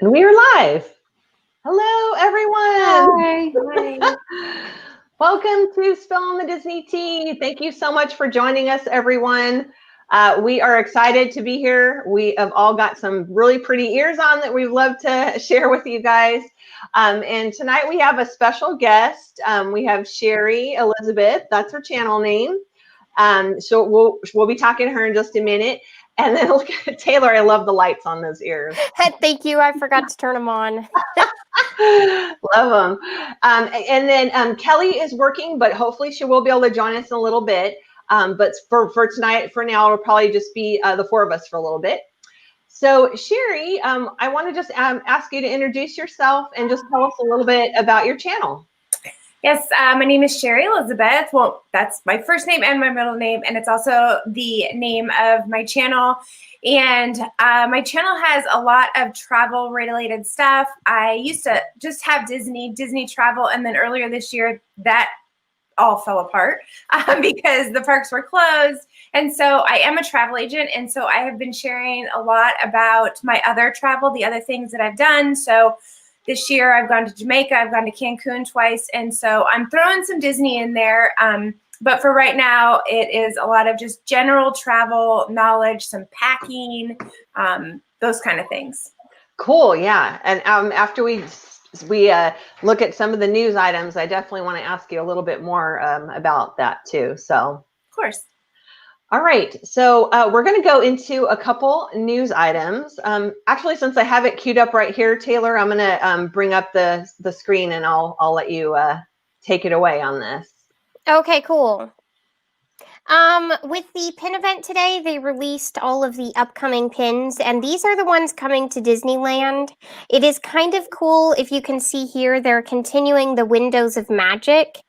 And we are live. Hello, everyone. Hi. Welcome to Spillin the Disney Tea. Thank you so much for joining us, everyone. We are excited to be here. We have all got some really pretty ears on that we'd love to share with you guys. And tonight we have a special guest. We have Cheri Elisabeth. That's her channel name. So we'll be talking to her in just a minute. And then look at Taylor. I love the lights on those ears. Thank you. I forgot to turn them on. Love them. And then Kelly is working, but hopefully she will be able to join us in a little bit. But for tonight, for now, it'll probably just be the four of us for a little bit. So Cheri, I want to just ask you to introduce yourself and just tell us a little bit about your channel. Yes, my name is Cheri Elisabeth. Well, that's my first name and my middle name, and it's also the name of my channel. And my channel has a lot of travel-related stuff. I used to just have Disney travel, and then earlier this year, that all fell apart because the parks were closed. And so I am a travel agent, and so I have been sharing a lot about my other travel, the other things that I've done. So this year, I've gone to Jamaica, I've gone to Cancun twice, and so I'm throwing some Disney in there. But for right now, it is a lot of just general travel knowledge, some packing, those kind of things. Cool, yeah. And after we look at some of the news items, I definitely want to ask you a little bit more about that too. So, of course. All right, so we're going to go into a couple news items. Actually, since I have it queued up right here, Taylor, I'm going to bring up the screen and I'll let you take it away on this. Okay, cool. With the pin event today, they released all of the upcoming pins, and these are the ones coming to Disneyland. It is kind of cool. If you can see here, they're continuing the Windows of Magic,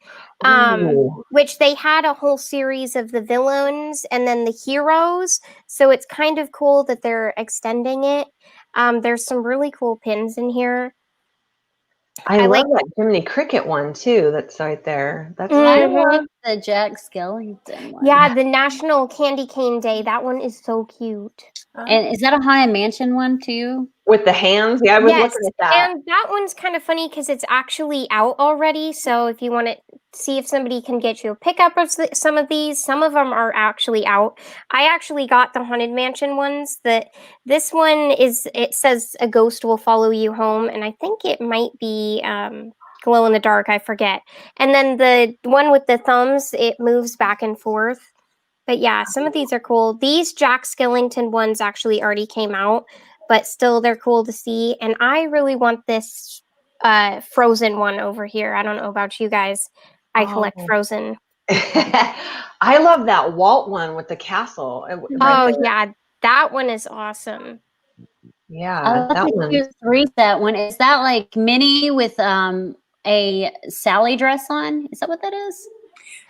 which they had a whole series of the villains and then the heroes. So it's kind of cool that they're extending it. There's some really cool pins in here. I love that Jiminy Cricket one too. That's right there. That's I love the Jack Skellington one. Yeah, the National Candy Cane Day. That one is so cute. And is that a Haunted Mansion one too? With the hands? Yeah, I was looking at that. And that one's kind of funny because it's actually out already. So if you want to see if somebody can get you a pickup of some of these, some of them are actually out. I actually got the Haunted Mansion ones. This one it says a ghost will follow you home, and I think it might be glow in the dark. I forget. And then the one with the thumbs, it moves back and forth. But yeah, some of these are cool. These Jack Skellington ones actually already came out, but still they're cool to see. And I really want this Frozen one over here. I don't know about you guys. I collect Frozen. I love that Walt one with the castle. Yeah, that one is awesome. Yeah, that one. That one. Is that like Minnie with a Sally dress on? Is that what that is?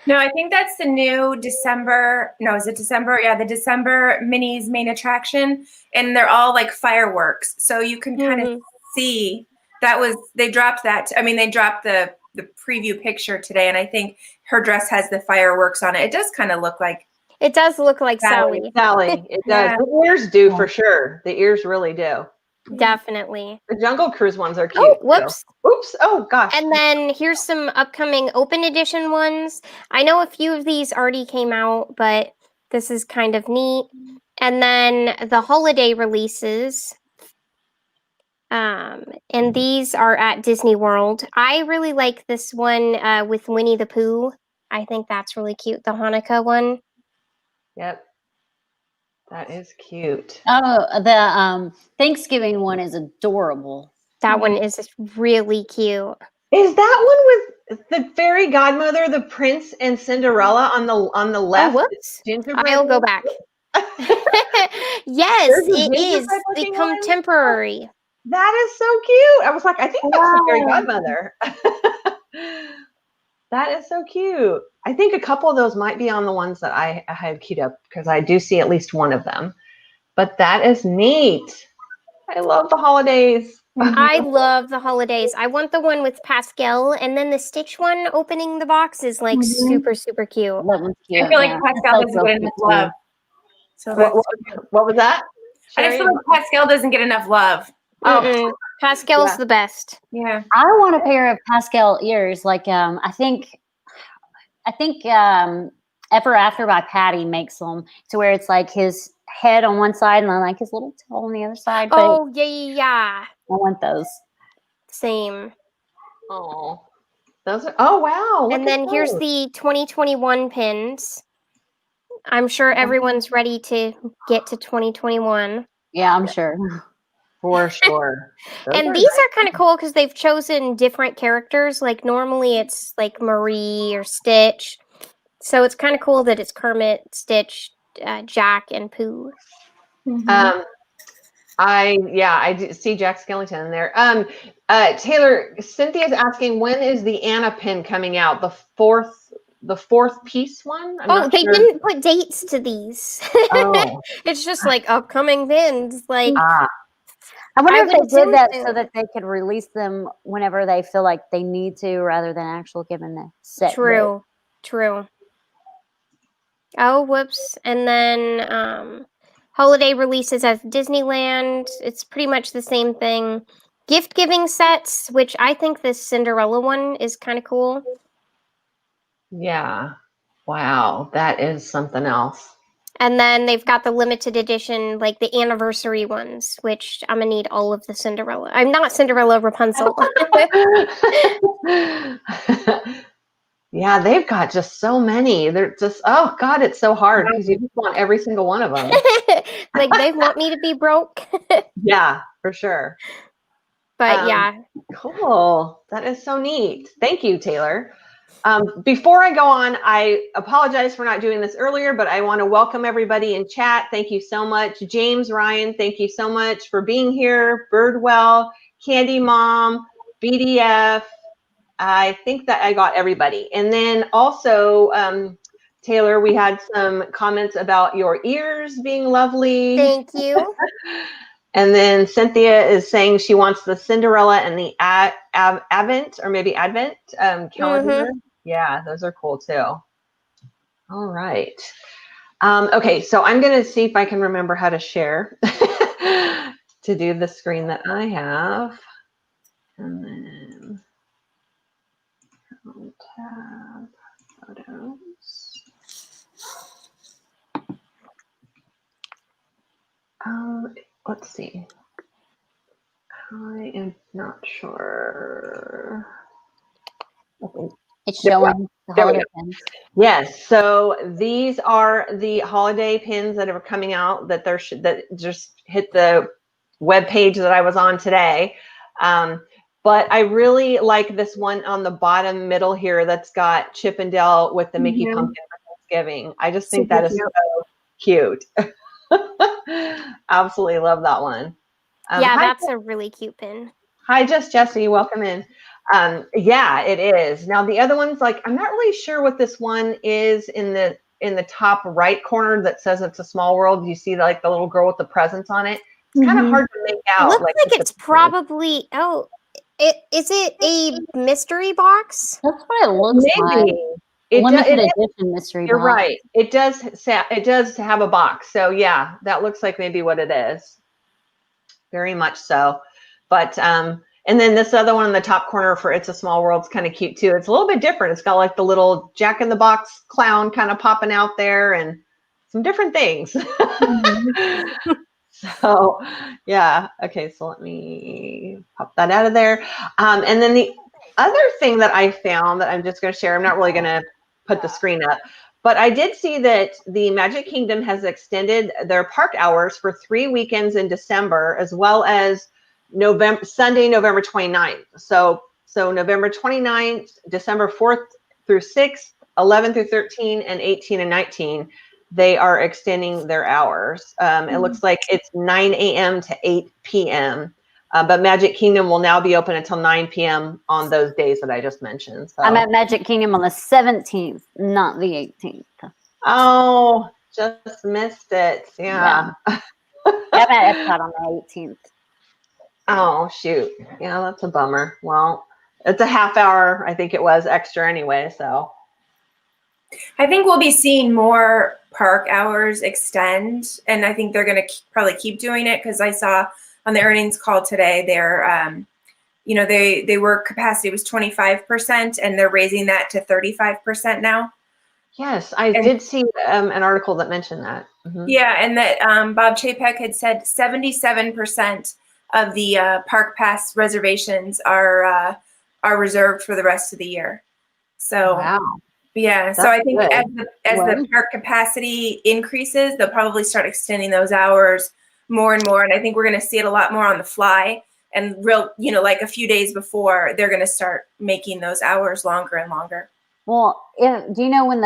No, I think that's the new December. No, is it December? Yeah, the December Minnie's main attraction. And they're all like fireworks. So you can kind of see they dropped that. They dropped the preview picture today. And I think her dress has the fireworks on it. It does kind of look like. It does look like Sally. Sally, it does. Yeah. The ears do for sure. The ears really do. Definitely. The Jungle Cruise ones are cute. Oh, whoops. So. Oops. Oh, gosh. And then here's some upcoming open edition ones. I know a few of these already came out, but this is kind of neat. And then the holiday releases. And these are at Disney World. I really like this one with Winnie the Pooh. I think that's really cute. The Hanukkah one. Yep. That is cute. Oh, the Thanksgiving one is adorable. That one is really cute. Is that one with the fairy godmother, the prince, and Cinderella on the left? Oh, whoops. I'll go back. Yes, it is the contemporary one? That is so cute. I was like, I think that's the fairy godmother. That is so cute. I think a couple of those might be on the ones that I have queued up because I do see at least one of them. But that is neat. I love the holidays. I love the holidays. I want the one with Pascal, and then the Stitch one opening the box is like super, super cute. That one's cute. I feel like Pascal doesn't get enough love. So what was that? I just feel like Pascal doesn't get enough love. Oh, Pascal's Yeah. the best. Yeah. I want a pair of Pascal ears. Like I think Ever After by Patty makes them to where it's like his head on one side and then like his little tail on the other side. But Oh, yeah. I want those. Same. Oh, those are. Oh wow! Look And at then here's those. the 2021 pins. I'm sure everyone's ready to get to 2021. Yeah, I'm sure. For sure. Those And are these are kind of cool because they've chosen different characters. Like normally it's like Marie or Stitch. So it's kind of cool that it's Kermit, Stitch, Jack, and Pooh. I do see Jack Skellington in there. Taylor, Cynthia's asking, when is the Anna pin coming out? The fourth piece one? I'm Oh, not they sure. didn't put dates to these. Oh. It's just like upcoming pins. Like Ah, I wonder I if would they did assume that so. so that they could release them whenever they feel like they need to, rather than actual giving the set date. True. Oh, whoops. And then holiday releases at Disneyland. It's pretty much the same thing. Gift giving sets, which I think this Cinderella one is kind of cool. yeah. Wow, that is something else. And then they've got the limited edition, like the anniversary ones, which I'm gonna need all of the Cinderella. I'm not Cinderella, Rapunzel. Yeah, they've got just so many. They're just, oh God, it's so hard because you just want every single one of them. Like they want me to be broke. Yeah, for sure. But yeah. Cool. That is so neat. Thank you, Taylor. Before I go on, I apologize for not doing this earlier, but I want to welcome everybody in chat. Thank you so much. James Ryan, thank you so much for being here. Birdwell, Candy Mom, BDF. I think that I got everybody. And then also, Taylor, we had some comments about your ears being lovely. Thank you. And then Cynthia is saying she wants the Cinderella and the Advent or maybe Advent calendar. Yeah, those are cool too. All right. Okay, so I'm going to see if I can remember how to share to do the screen that I have. And then tab photos. Let's see. I am not sure. Okay. It's showing the There we holiday go. pins. Yes, so these are the holiday pins that are coming out that that just hit the web page that I was on today. But I really like this one on the bottom middle here that's got Chip and Dale with the Mickey pumpkin for Thanksgiving. I just think that is so cute. Absolutely love that one. Yeah, that's a really cute pin. Hi, Jesse. Welcome in. Yeah, it is. Now the other one's like, I'm not really sure what this one is in the top right corner that says it's a small world. You see like the little girl with the presents on it. It's kind of hard to make out. Looks like it's probably is it a mystery box? That's what it looks like. Maybe. Limited edition mystery You're box. right. It does have a box. So yeah, that looks like maybe what it is. Very much so. But and then this other one in the top corner for It's a Small World is kind of cute too. It's a little bit different. It's got like the little Jack in the Box clown kind of popping out there and some different things. So yeah. Okay, so let me pop that out of there. And then the other thing that I found that I'm just going to share, I'm not really going to put the screen up, but I did see that the Magic Kingdom has extended their park hours for 3 weekends in December, as well as Sunday, November 29th. So November 29th, December 4th through 6th, 11 through 13, and 18 and 19. They are extending their hours. It looks like it's 9 a.m. to 8 p.m. But Magic Kingdom will now be open until 9 p.m. on those days that I just mentioned. So. I'm at Magic Kingdom on the 17th, not the 18th. Oh, just missed it. Yeah. I'm at Epcot on the 18th. Oh, shoot. Yeah, that's a bummer. Well, it's a half hour, I think it was, extra anyway. So I think we'll be seeing more park hours extend, and I think they're going to probably keep doing it because I saw on the earnings call today. They're, they were capacity was 25%, and they're raising that to 35% now. Yes, I did see an article that mentioned that. Mm-hmm. Yeah, and that Bob Chapek had said 77% of the park pass reservations are reserved for the rest of the year. So wow. Yeah, That's so I think good. as the park capacity increases, they'll probably start extending those hours more and more. And I think we're going to see it a lot more on the fly, and like a few days before, they're going to start making those hours longer and longer. Well, do you know when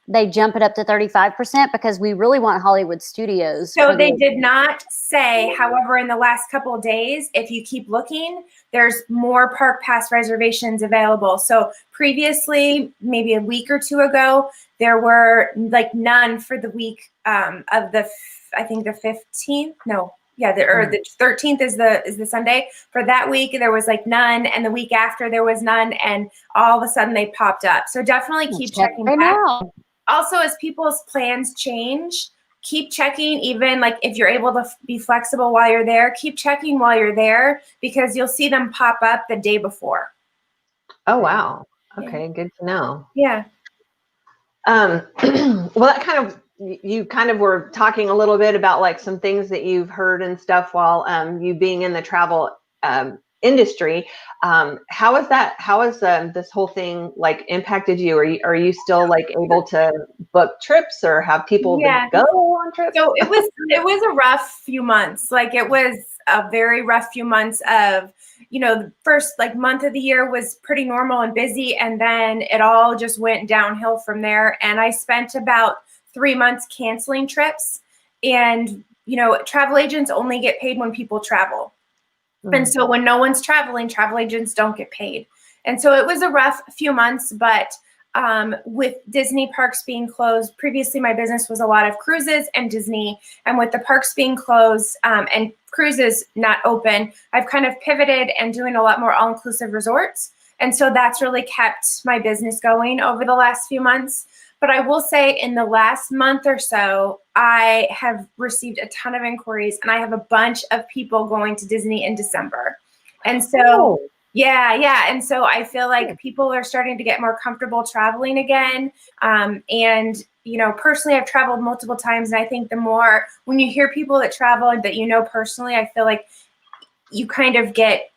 they jump it up to 35%? Because we really want Hollywood Studios. So they did not say. However, in the last couple of days, if you keep looking, there's more park pass reservations available. So previously, maybe a week or two ago, there were like none for the week of the 15th. No. Yeah, the 13th is the Sunday. For that week, there was like none, and the week after there was none, and all of a sudden they popped up. So definitely keep checking back. Also, as people's plans change, keep checking. Even like if you're able to be flexible while you're there, keep checking while you're there, because you'll see them pop up the day before. Oh wow! Okay, good to know. Yeah. Well, that you kind of were talking a little bit about like some things that you've heard and stuff while you being in the travel industry. How has this whole thing like impacted you? Are you still like able to book trips or have people that go on trips? So it was a rough few months. Like it was a very rough few months of, the first like month of the year was pretty normal and busy, and then it all just went downhill from there. And I spent about 3 months canceling trips, and travel agents only get paid when people travel. And so when no one's traveling, travel agents don't get paid. And so it was a rough few months, but with Disney parks being closed, previously my business was a lot of cruises and Disney. And with the parks being closed and cruises not open, I've kind of pivoted and doing a lot more all-inclusive resorts. And so that's really kept my business going over the last few months. But I will say in the last month or so, I have received a ton of inquiries, and I have a bunch of people going to Disney in December. And so, yeah. And so I feel like people are starting to get more comfortable traveling again. And, personally, I've traveled multiple times. And I think the more, when you hear people that travel and that personally, I feel like you kind of get,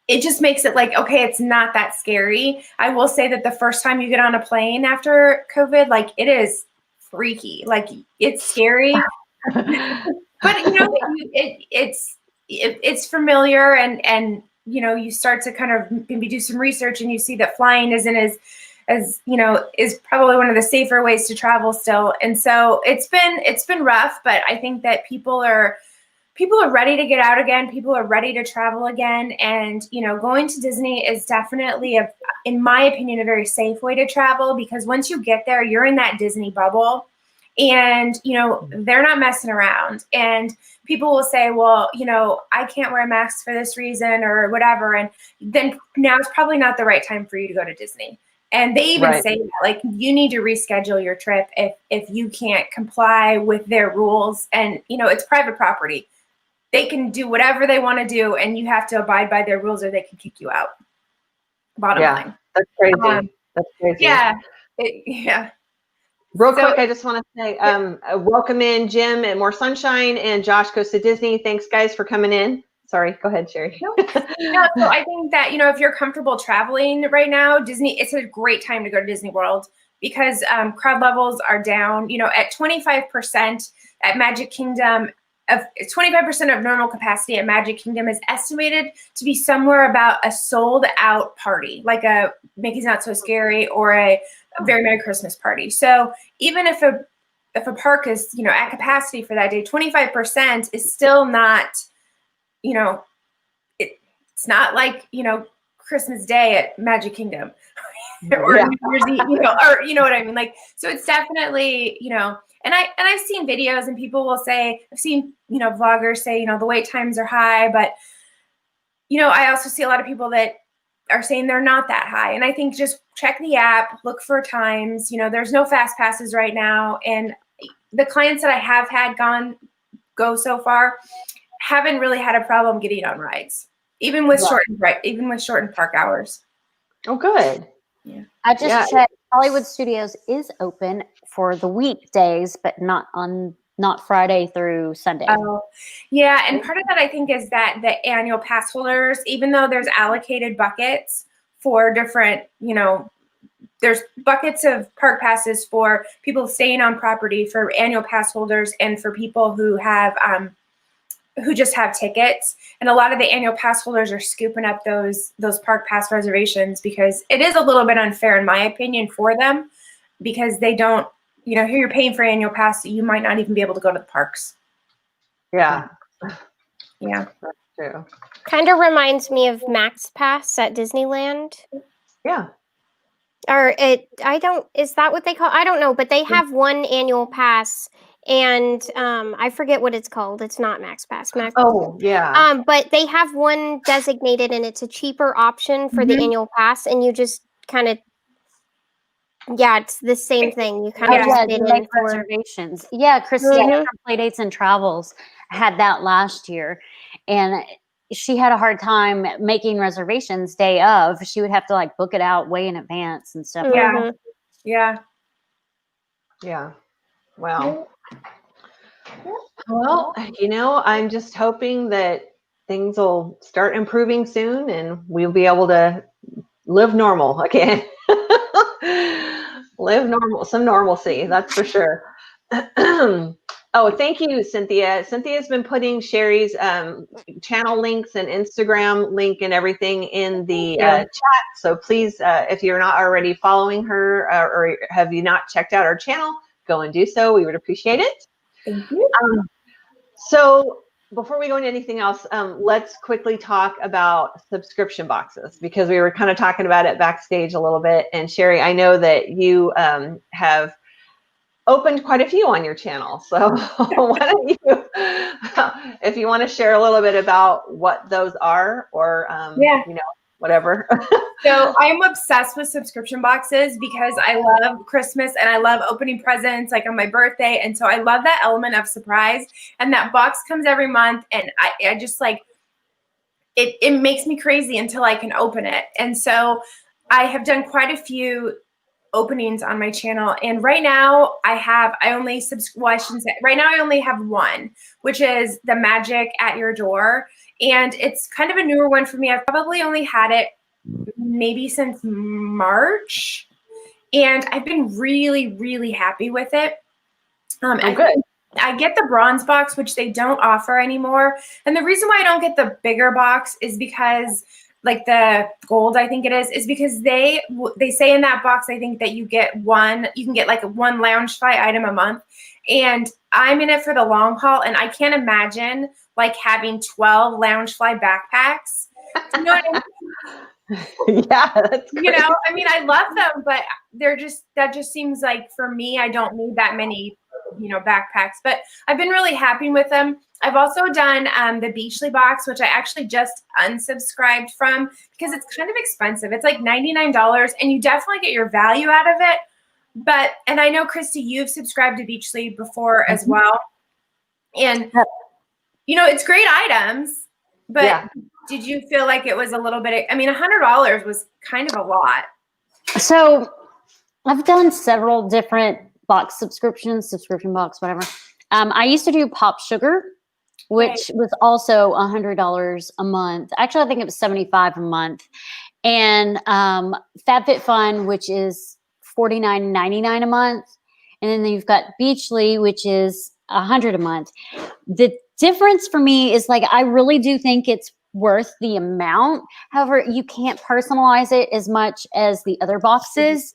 it just makes it like, okay, it's not that scary. I will say that the first time you get on a plane after COVID, like it is freaky, like it's scary, but it's familiar, and you start to kind of maybe do some research, and you see that flying isn't as is probably one of the safer ways to travel still. And so it's been rough, but I think that people are ready to get out again. People are ready to travel again. And, going to Disney is definitely, in my opinion, a very safe way to travel, because once you get there, you're in that Disney bubble, and, they're not messing around. And people will say, well, I can't wear a mask for this reason or whatever. And then now it's probably not the right time for you to go to Disney. And they even say that, like, you need to reschedule your trip if you can't comply with their rules. And, it's private property. They can do whatever they want to do, and you have to abide by their rules, or they can kick you out. Bottom line. That's crazy. That's crazy. Yeah. Real quick, I just want to say welcome in Jim at More Sunshine, and Josh goes to Disney. Thanks, guys, for coming in. Sorry, go ahead, Cheri. No, so I think that, if you're comfortable traveling right now, Disney, it's a great time to go to Disney World, because crowd levels are down, at 25% at Magic Kingdom. 25% of normal capacity at Magic Kingdom is estimated to be somewhere about a sold out party, like a Mickey's Not So Scary or a Very Merry Christmas party. So even if a park is, at capacity for that day, 25% is still not, it's not like, Christmas Day at Magic Kingdom or New Year's Eve, or you know what I mean? Like, so it's definitely, and I've seen videos, and people will say, I've seen, vloggers say, the wait times are high, but, I also see a lot of people that are saying they're not that high. And I think just check the app, look for times, there's no fast passes right now. And the clients that I have had gone go so far, haven't really had a problem getting on rides, even with shortened park hours. Oh, good. Yeah. I just checked. Hollywood Studios is open for the weekdays, but not Friday through Sunday. Oh, yeah. And part of that, I think, is that the annual pass holders, even though there's allocated buckets for different, there's buckets of park passes for people staying on property, for annual pass holders, and for people who have who just have tickets. And a lot of the annual pass holders are scooping up those park pass reservations, because it is a little bit unfair, in my opinion, for them, because they don't, here you're paying for annual pass, you might not even be able to go to the parks. Yeah. Yeah. That's true. Kind of reminds me of Max Pass at Disneyland. Yeah. Is that what they call? I don't know, but they have one annual pass, and I forget what it's called. It's not Max Pass. Oh, yeah. But they have one designated, and it's a cheaper option for the annual pass, and you just kind of, it's the same thing. You kind of just you bid make in for reservations. Yeah, Christy from Playdates and Travels had that last year, and she had a hard time making reservations day of. She would have to book it out way in advance and stuff. Yeah. Yeah. Yeah. Wow. Well, I'm just hoping that things will start improving soon and we'll be able to live normal again. Live normal, some normalcy, that's for sure. Oh, thank you, Cynthia. Cynthia's been putting Cheri's channel links and Instagram link and everything in the chat. So please, if you're not already following her or have you not checked out our channel, go and do so. We would appreciate it. Thank you. So before we go into anything else, let's quickly talk about subscription boxes, because we were kind of talking about it backstage a little bit. And Cheri, I know that you have opened quite a few on your channel. So why don't you, if you want to share a little bit about what those are, or, whatever. So I'm obsessed with subscription boxes because I love Christmas and I love opening presents on my birthday. And so I love that element of surprise, and that box comes every month, and I just it makes me crazy until I can open it. And so I have done quite a few openings on my channel, and right now I only have one, which is the Magic at Your Door, and it's kind of a newer one for me. I've probably only had it maybe since March, and I've been really, really happy with it. I get the bronze box, which they don't offer anymore, and the reason why I don't get the bigger box is because the gold, I think it is because they say in that box, I think that you can get one Loungefly item a month, and I'm in it for the long haul, and I can't imagine having 12 Loungefly backpacks. You know what I mean? Yeah, that's great. I love them, but that just seems for me, I don't need that many, backpacks, but I've been really happy with them. I've also done the Beachly box, which I actually just unsubscribed from because it's kind of expensive. It's $99, and you definitely get your value out of it. And I know, Christy, you've subscribed to Beachly before as well. And, it's great items, but did you feel like it was a little bit, $100 was kind of a lot. So I've done several different box subscription box, whatever. I used to do Pop Sugar, which was also $100 a month. Actually, I think it was $75 a month. And Fabfitfun, which is $49.99 a month. And then you've got Beachly, which is $100 a month. The difference for me is I really do think it's worth the amount. However, you can't personalize it as much as the other boxes.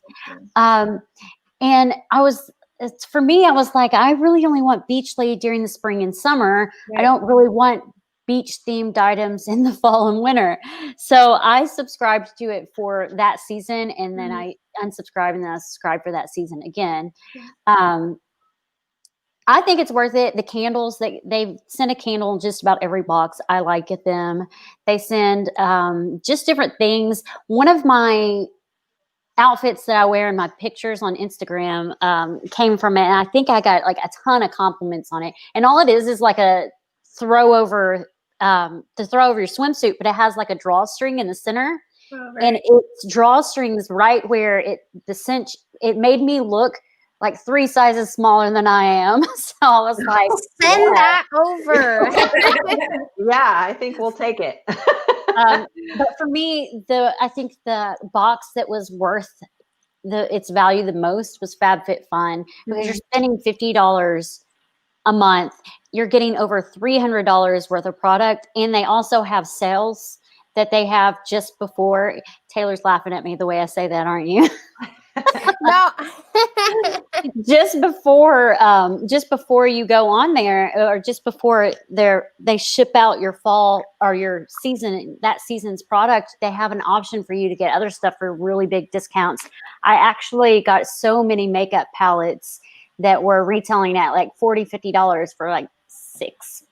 And for me, I was I really only want Beachly during the spring and summer. I don't really want beach themed items in the fall and winter. So I subscribed to it for that season, and then I unsubscribed, and then I subscribed for that season again. I think it's worth it. The candles, they send a candle in just about every box. I like them. They send just different things. One of my outfits that I wear in my pictures on Instagram came from it. And I think I got like a ton of compliments on it. And all it is like a throw over to throw over your swimsuit, but it has like a drawstring in the center. Oh, right. And its drawstrings right where the cinch, it made me look like 3 sizes smaller than I am. So I was like, Send that over. Yeah, I think we'll take it. but for me, I think the box that was worth its value the most was Fabfitfun, because you're spending $50 a month. You're getting over $300 worth of product, and they also have sales that they have just before. Taylor's laughing at me the way I say that, aren't you? No. just before you go on there, or just before they ship out your fall or your that season's product, they have an option for you to get other stuff for really big discounts. I actually got so many makeup palettes that were retailing at like $40-$50 for like 6.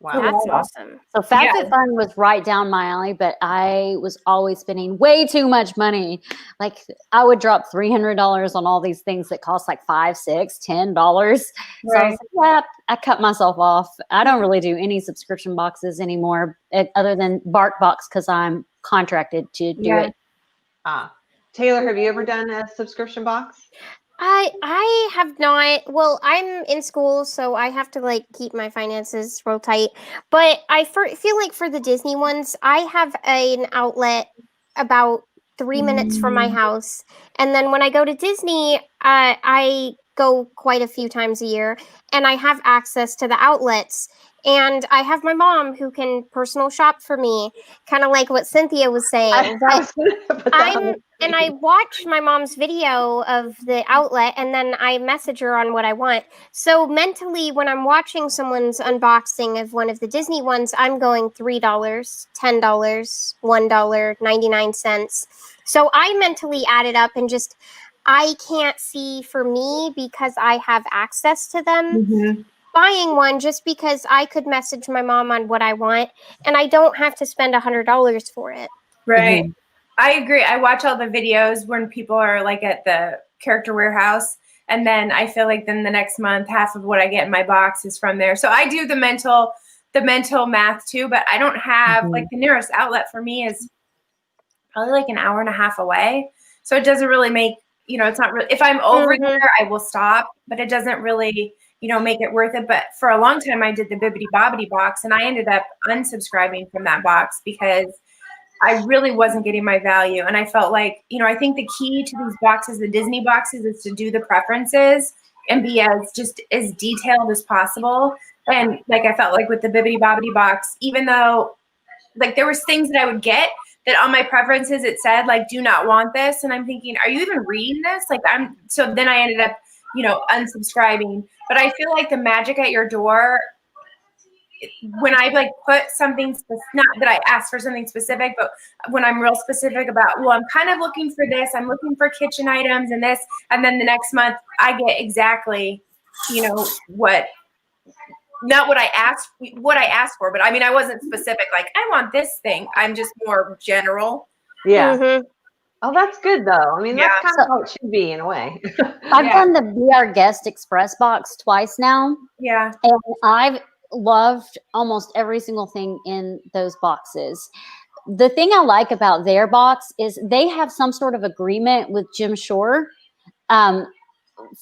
Wow. That's awesome. So Fabfitfun was right down my alley, but I was always spending way too much money. Like I would drop $300 on all these things that cost like $5, $6, $10. Right. So I was like, I cut myself off. I don't really do any subscription boxes anymore, other than BarkBox, because I'm contracted to do it. Taylor, have you ever done a subscription box? I have not. Well, I'm in school, so I have to like keep my finances real tight. But I feel like for the Disney ones, I have an outlet about 3 minutes from my house, and then when I go to Disney, I go quite a few times a year, and I have access to the outlets. And I have my mom who can personal shop for me, kind of like what Cynthia was saying. And I watch my mom's video of the outlet, and then I message her on what I want. So mentally, when I'm watching someone's unboxing of one of the Disney ones, I'm going $3, $10, $1, 99 cents. So I mentally add it up and just, I can't see for me because I have access to them. Buying one just because I could message my mom on what I want, and I don't have to spend $100 for it. Right. I agree. I watch all the videos when people are like at the character warehouse, and then I feel like then the next month, half of what I get in my box is from there. So I do the mental math too, but I don't have like the nearest outlet for me is probably like an hour and a half away. So it doesn't really make, it's not really, if I'm over there, I will stop, but it doesn't really, make it worth it. But for a long time, I did the Bibbidi Bobbidi box, and I ended up unsubscribing from that box because I really wasn't getting my value. And I felt like, I think the key to these boxes, the Disney boxes, is to do the preferences and be as detailed as possible. And like, I felt like with the Bibbidi Bobbidi box, even though like there was things that I would get that on my preferences, it said like, do not want this. And I'm thinking, are you even reading this? So then I ended up, unsubscribing. But I feel like the magic at your door, when I like put something, not that I asked for something specific, but when I'm real specific about, well, I'm kind of looking for this, I'm looking for kitchen items and this, and then the next month I get exactly, not what I asked for, but I mean, I wasn't specific, like I want this thing. I'm just more general. Yeah. Oh, that's good though. I mean, that's kind of how it should be in a way. I've done the Be Our Guest Express box twice now. Yeah. And I've loved almost every single thing in those boxes. The thing I like about their box is they have some sort of agreement with Jim Shore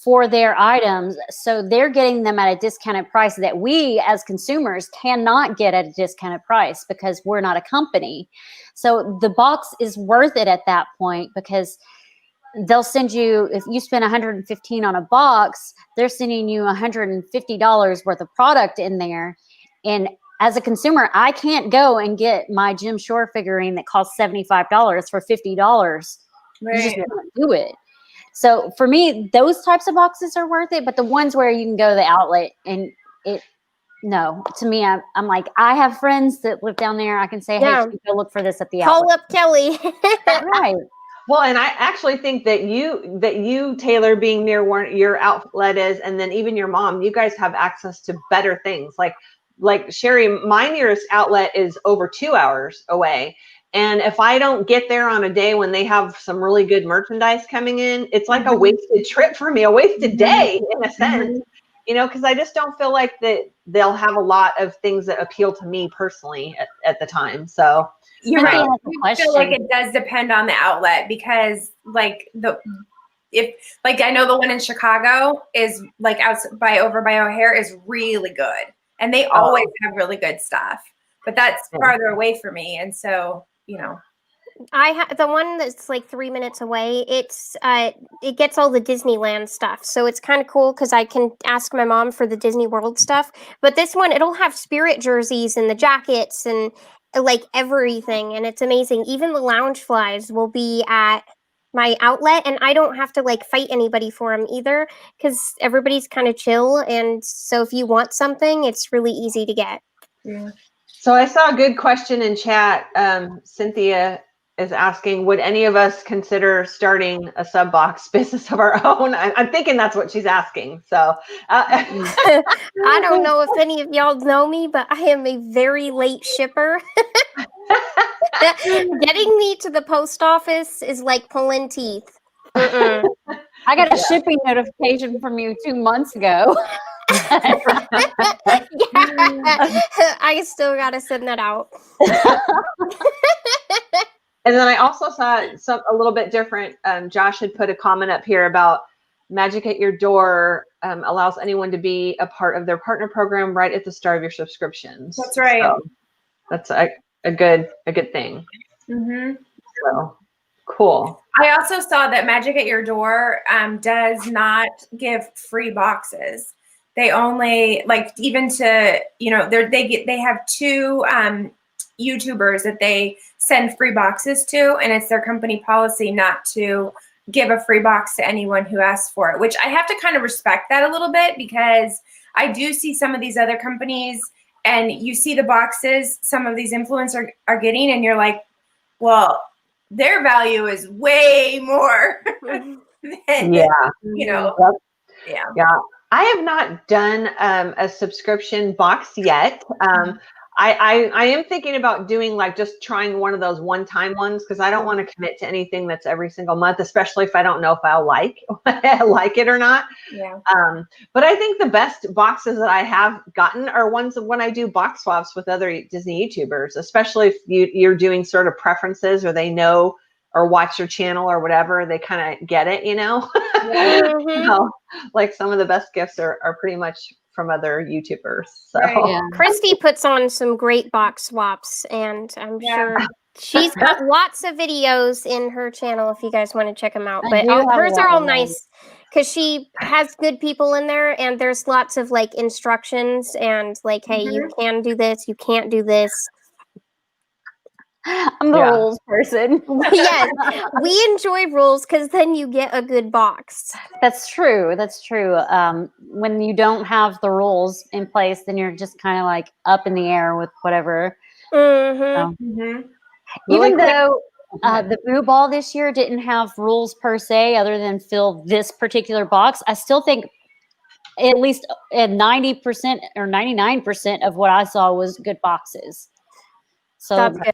for their items. So they're getting them at a discounted price that we as consumers cannot get at a discounted price because we're not a company. So the box is worth it at that point because they'll send you, if you spend $115 on a box, they're sending you $150 worth of product in there. And as a consumer, I can't go and get my Jim Shore figurine that costs $75 for $50. Right. You just can't do it. So for me, those types of boxes are worth it. But the ones where you can go to the outlet and to me, I'm like, I have friends that live down there. I can say, hey, can you go look for this at the outlet? Call up Kelly. Right. Well, and I actually think that you, Taylor, being near where your outlet is, and then even your mom, you guys have access to better things. Like Cheri, my nearest outlet is over 2 hours away. And if I don't get there on a day when they have some really good merchandise coming in, it's like a wasted trip for me, a wasted day in a sense, you know, because I just don't feel like that they'll have a lot of things that appeal to me personally at the time. So you're right. I feel like it does depend on the outlet, because like I know the one in Chicago is like over by O'Hare is really good, and they always have really good stuff, but that's farther away for me. And so, you know, the one that's like 3 minutes away. It gets all the Disneyland stuff, so it's kind of cool because I can ask my mom for the Disney World stuff. But this one, it'll have Spirit jerseys and the jackets and like everything, and it's amazing. Even the lounge flies will be at my outlet, and I don't have to like fight anybody for them either, because everybody's kind of chill. And so if you want something, it's really easy to get. Yeah. So I saw a good question in chat. Cynthia is asking, would any of us consider starting a sub box business of our own? I'm thinking that's what she's asking. So I don't know if any of y'all know me, but I am a very late shipper. Getting me to the post office is like pulling teeth. I got a shipping notification from you 2 months ago. I still gotta send that out. And then I also saw a little bit different. Josh had put a comment up here about Magic at Your Door allows anyone to be a part of their partner program right at the start of your subscriptions. That's right. So that's a good thing. So cool. I also saw that Magic at Your Door does not give free boxes. They only even to, you know, they have 2 YouTubers that they send free boxes to, and it's their company policy not to give a free box to anyone who asks for it, which I have to kind of respect that a little bit, because I do see some of these other companies, and you see the boxes some of these influencers are getting, and you're like, well, their value is way more than, you know. Yeah. I have not done a subscription box yet. I am thinking about doing just trying one of those one-time ones, because I don't want to commit to anything that's every single month, especially if I don't know if I'll like it or not. Yeah. But I think the best boxes that I have gotten are ones of when I do box swaps with other Disney YouTubers, especially if you're doing sort of preferences, or they know or watch your channel or whatever, they kind of get it, you know. So, like some of the best gifts are pretty much from other YouTubers. So Christy puts on some great box swaps, and I'm sure she's got lots of videos in her channel if you guys want to check them out. But hers are all nice because she has good people in there, and there's lots of like instructions and like, hey, you can do this, you can't do this. I'm the rules person. Yes, we enjoy rules because then you get a good box. That's true. That's true. When you don't have the rules in place, then you're just kind of like up in the air with whatever. Even though the Boo Ball this year didn't have rules per se, other than fill this particular box, I still think at least 90% or 99% of what I saw was good boxes. So that's good.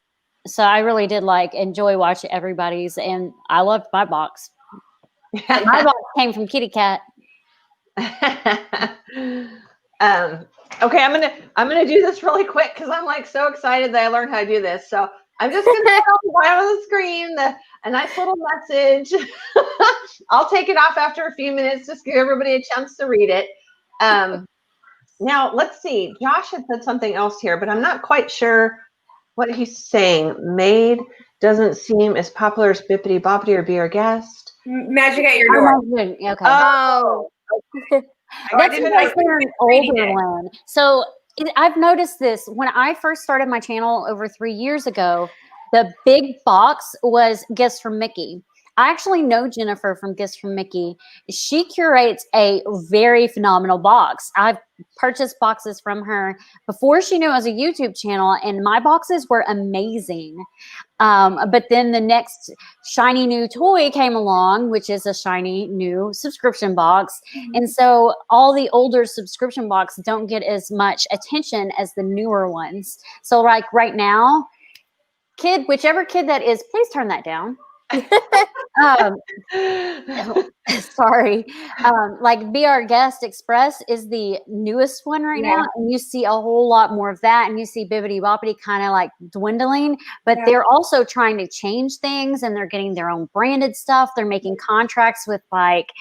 So I really did enjoy watching everybody's, and I loved my box. My box came from Kitty Cat. Okay, I'm gonna do this really quick because I'm so excited that I learned how to do this. So I'm just gonna put on the screen a nice little message. I'll take it off after a few minutes, just give everybody a chance to read it. Now let's see. Josh had said something else here, but I'm not quite sure what he's saying. Maid doesn't seem as popular as Bippity Boppity or Be Our Guest. Magic at Your Door. Okay. Oh. That's like they're an older one. So I've noticed this when I first started my channel over 3 years ago. The big box was Gifts from Mickey. I actually know Jennifer from Gifts from Mickey. She curates a very phenomenal box. I've purchased boxes from her before she knew it was a YouTube channel, and my boxes were amazing. But then the next shiny new toy came along, which is a shiny new subscription box. And so all the older subscription boxes don't get as much attention as the newer ones. So right now, whichever kid that is, please turn that down. um, sorry. Like Be Our Guest Express is the newest one right now, and you see a whole lot more of that, and you see Bibbidi Boppity kind of like dwindling, but they're also trying to change things, and they're getting their own branded stuff. They're making contracts with like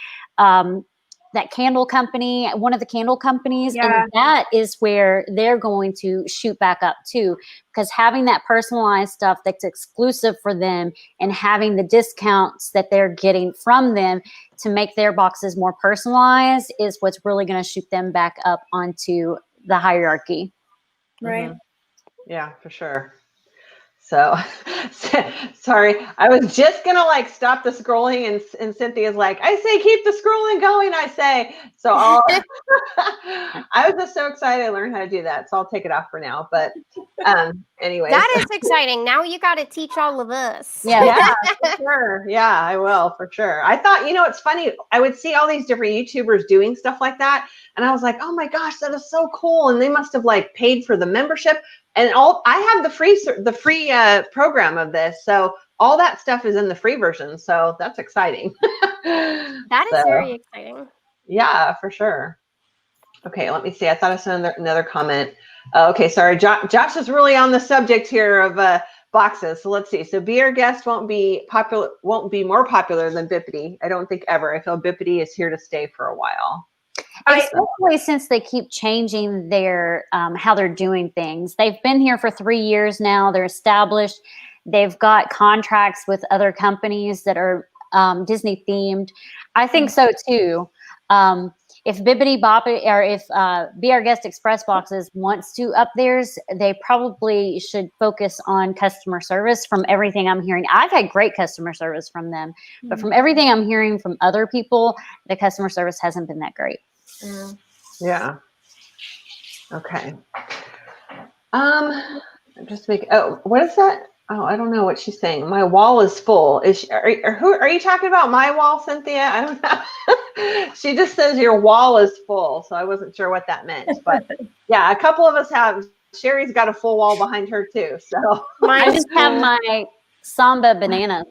that candle company, one of the candle companies, and that is where they're going to shoot back up too, because having that personalized stuff that's exclusive for them and having the discounts that they're getting from them to make their boxes more personalized is what's really going to shoot them back up onto the hierarchy. Right. Yeah, for sure. So sorry, I was just gonna like stop the scrolling, and Cynthia's like, I say keep the scrolling going, I say. So I was just so excited I learned how to do that, so I'll take it off for now. But anyway, That is exciting. Now you got to teach all of us. Yeah, for sure. Yeah, I will, for sure. I thought, it's funny, I would see all these different YouTubers doing stuff like that, and I was like, oh my gosh, that is so cool, and they must have like paid for the membership. And I have the free program of this, so all that stuff is in the free version. So that's exciting. That is very exciting. Yeah, for sure. Okay, let me see. I thought I saw another comment. Okay, sorry. Josh is really on the subject here of boxes. So let's see. So Be Our Guest won't be more popular than Bippity. I don't think ever. I feel Bippity is here to stay for a while. Especially since they keep changing their how they're doing things. They've been here for 3 years now. They're established. They've got contracts with other companies that are Disney themed. I think so too. If Bibbidi Boppity or if Be Our Guest Express Boxes wants to up theirs, they probably should focus on customer service. From everything I'm hearing, I've had great customer service from them, but from everything I'm hearing from other people, the customer service hasn't been that great. Yeah. Okay. What is that? Oh, I don't know what she's saying. My wall is full. Are you talking about my wall, Cynthia? I don't know. She just says your wall is full, so I wasn't sure what that meant. But yeah, a couple of us have. Sherry's got a full wall behind her too. So I just have my Samba bananas.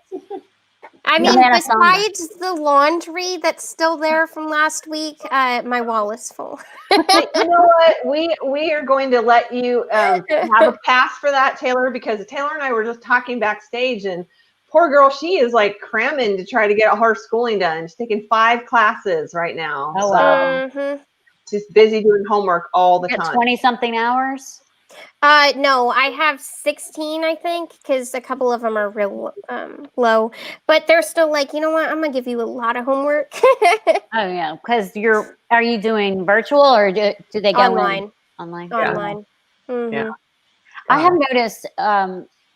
I mean, besides the laundry that's still there from last week, my wall is full. You know what? We are going to let you have a pass for that, Taylor, because Taylor and I were just talking backstage, and poor girl, she is like cramming to try to get her schooling done. She's taking 5 classes right now. Oh, wow. She's busy doing homework all the time. 20-something hours? No, I have 16, I think, because a couple of them are real low. But they're still like, you know what? I'm going to give you a lot of homework. Oh, yeah. Because are you doing virtual or do they go online? Online. Online. Mm-hmm. Yeah. I have noticed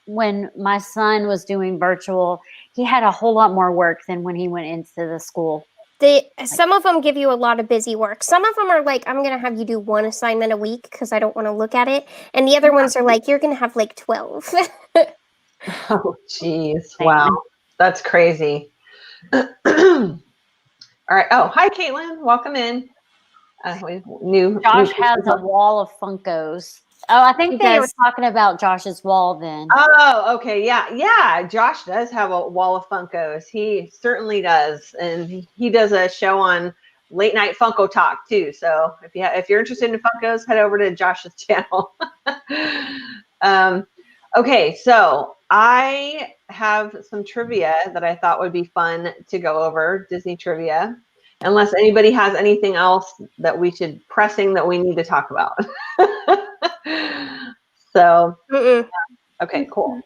when my son was doing virtual, he had a whole lot more work than when he went into the school. Some of them give you a lot of busy work. Some of them are like, I'm going to have you do 1 assignment a week because I don't want to look at it. And the other ones are like, you're going to have like 12. Oh, geez. Wow. That's crazy. All right. Oh, hi, Caitlin. Welcome in. Josh has a wall of Funkos. Oh, I think they were talking about Josh's wall then. Oh, okay. Yeah. Josh does have a wall of Funkos. He certainly does. And he does a show on Late Night Funko Talk too. So if you're interested in Funkos, head over to Josh's channel. Okay. So I have some trivia that I thought would be fun to go over, Disney trivia, unless anybody has anything else that we need to talk about. So, okay, cool.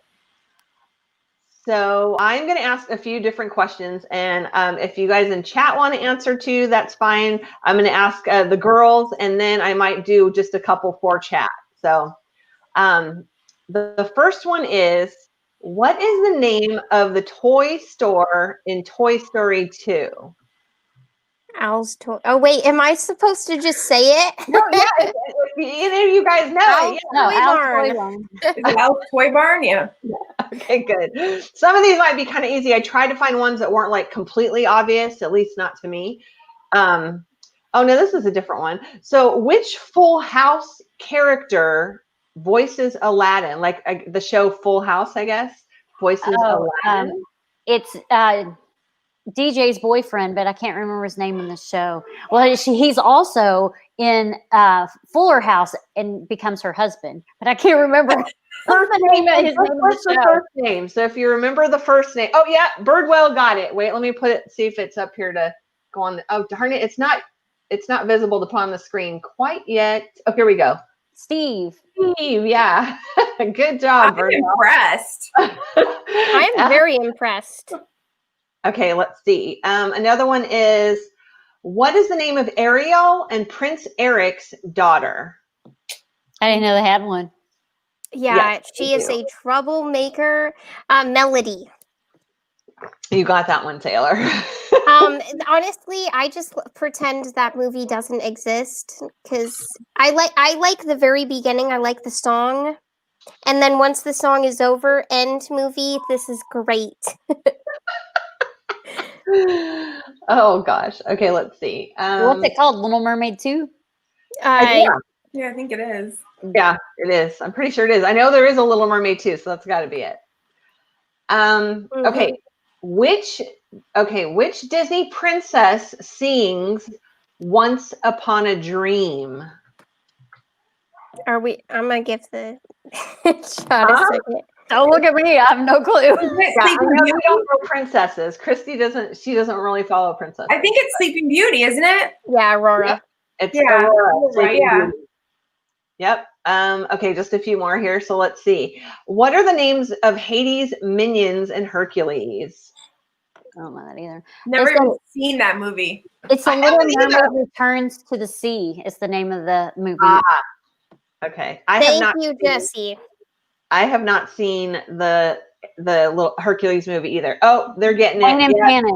So I'm going to ask a few different questions, and if you guys in chat want to answer too, that's fine. I'm going to ask the girls, and then I might do just a couple for chat. So the first one is, what is the name of the toy store in Toy Story 2? Al's toy. Oh wait, am I supposed to just say it? No, yeah. If either of you guys know Al's it, Toy Barn. Is it Al's Toy Barn? Yeah. Okay, good. Some of these might be kind of easy. I tried to find ones that weren't like completely obvious, at least not to me. Oh no, this is a different one. So, which Full House character voices Aladdin, like the show Full House, I guess. Voices Aladdin. It's DJ's boyfriend, but I can't remember his name in the show. Well, he's also in Fuller House and becomes her husband, but I can't remember the name of his name. What's the first name? So if you remember the first name, oh yeah, Birdwell got it. Wait, let me put it. See if it's up here to go on. Oh darn it, it's not visible upon the screen quite yet. Oh, here we go. Steve, yeah, good job. I'm impressed. I am very impressed. Okay, let's see. Another one is, what is the name of Ariel and Prince Eric's daughter? I didn't know they had one. Yeah, Yes, she is a troublemaker. Melody. You got that one, Taylor. Honestly, I just pretend that movie doesn't exist because I like the very beginning. I like the song, and then once the song is over, end movie. This is great. Oh gosh. Okay, let's see. What's it called? Little Mermaid 2? Yeah, I think it is. yeah, it is. I'm pretty sure it is. I know there is a Little Mermaid too, so that's got to be it. Okay, which Disney princess sings "Once Upon a Dream"? I'm gonna give the shot a second. Don't look at me. I have no clue. Yeah, I know you don't know princesses. Christy doesn't. She doesn't really follow princesses. I think it's Sleeping Beauty, isn't it? Yeah, Aurora. It's Yeah, Aurora, Sleeping yeah. Beauty. Yep. Okay, just a few more here. So let's see. What are the names of Hades' minions and Hercules? I don't know that either. Never It's even seen that movie. It's The I Little haven't either. Mermaid Returns to the Sea. It's the name of the movie. Okay. Thank you, Jesse. I have not seen the little Hercules movie either. Oh, they're getting it. Pain and Panic.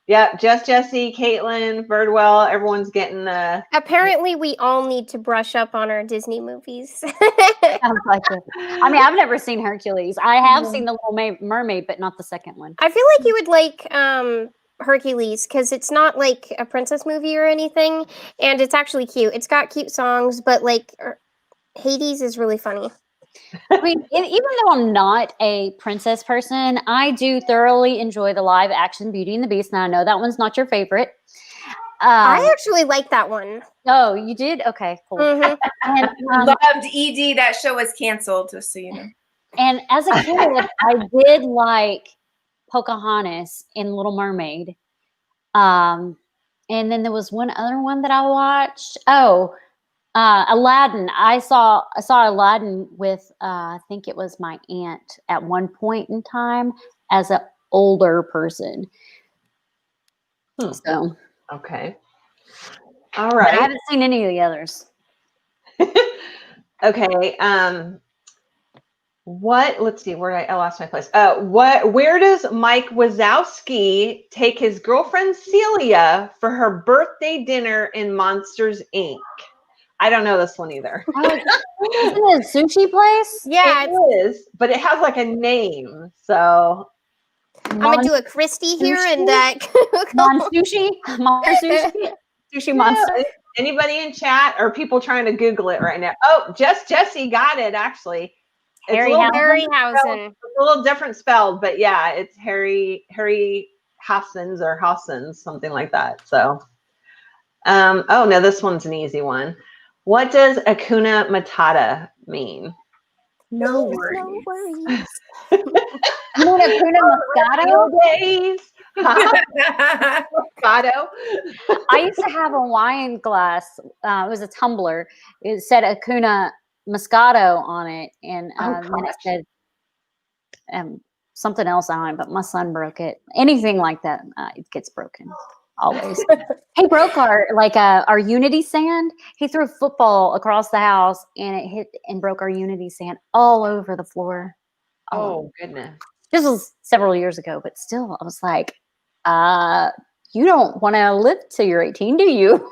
Yep. Just Jesse, Caitlin, Birdwell. Everyone's getting the. Apparently, we all need to brush up on our Disney movies. Sounds like it. I mean, I've never seen Hercules. I have seen The Little Mermaid, but not the second one. I feel like you would like Hercules because it's not like a princess movie or anything, and it's actually cute. It's got cute songs, but like Hades is really funny. I mean, even though I'm not a princess person, I do thoroughly enjoy the live action Beauty and the Beast. Now, I know that one's not your favorite. I actually like that one. Oh, you did? Okay, cool. Mhm. And, Loved ED. That show was canceled, just so you know. and as a kid, I did like Pocahontas in Little Mermaid. And then there was one other one that I watched. Oh, Aladdin. I saw Aladdin with I think it was my aunt at one point in time as an older person. So Okay. All but right. I haven't seen any of the others. Okay. Let's see, I lost my place. Where does Mike Wazowski take his girlfriend Celia for her birthday dinner in Monsters, Inc.? I don't know this one either. Isn't it a sushi place? Yeah, It is, but it has like a name. So I'm gonna do a Christy here and Mon sushi, sushi monster. Yeah, anybody in chat or people trying to Google it right now? Oh, just Jesse got it actually. It's Harryhausen. It's a little different spelled, but yeah, it's Harry Hassens or Hassens, something like that. So, oh no, this one's an easy one. What does hakuna matata mean? No worries. No worries. You know Hakuna Moscato? Days. Moscato. I used to have a wine glass. It was a tumbler. It said Hakuna Moscato on it, and then it said something else on it. But my son broke it. Anything like that, it gets broken always. He broke our Unity sand. He threw a football across the house, and it hit and broke our Unity sand all over the floor. Oh goodness. This was several years ago, but still, I was like, you don't want to live till you're 18, do you?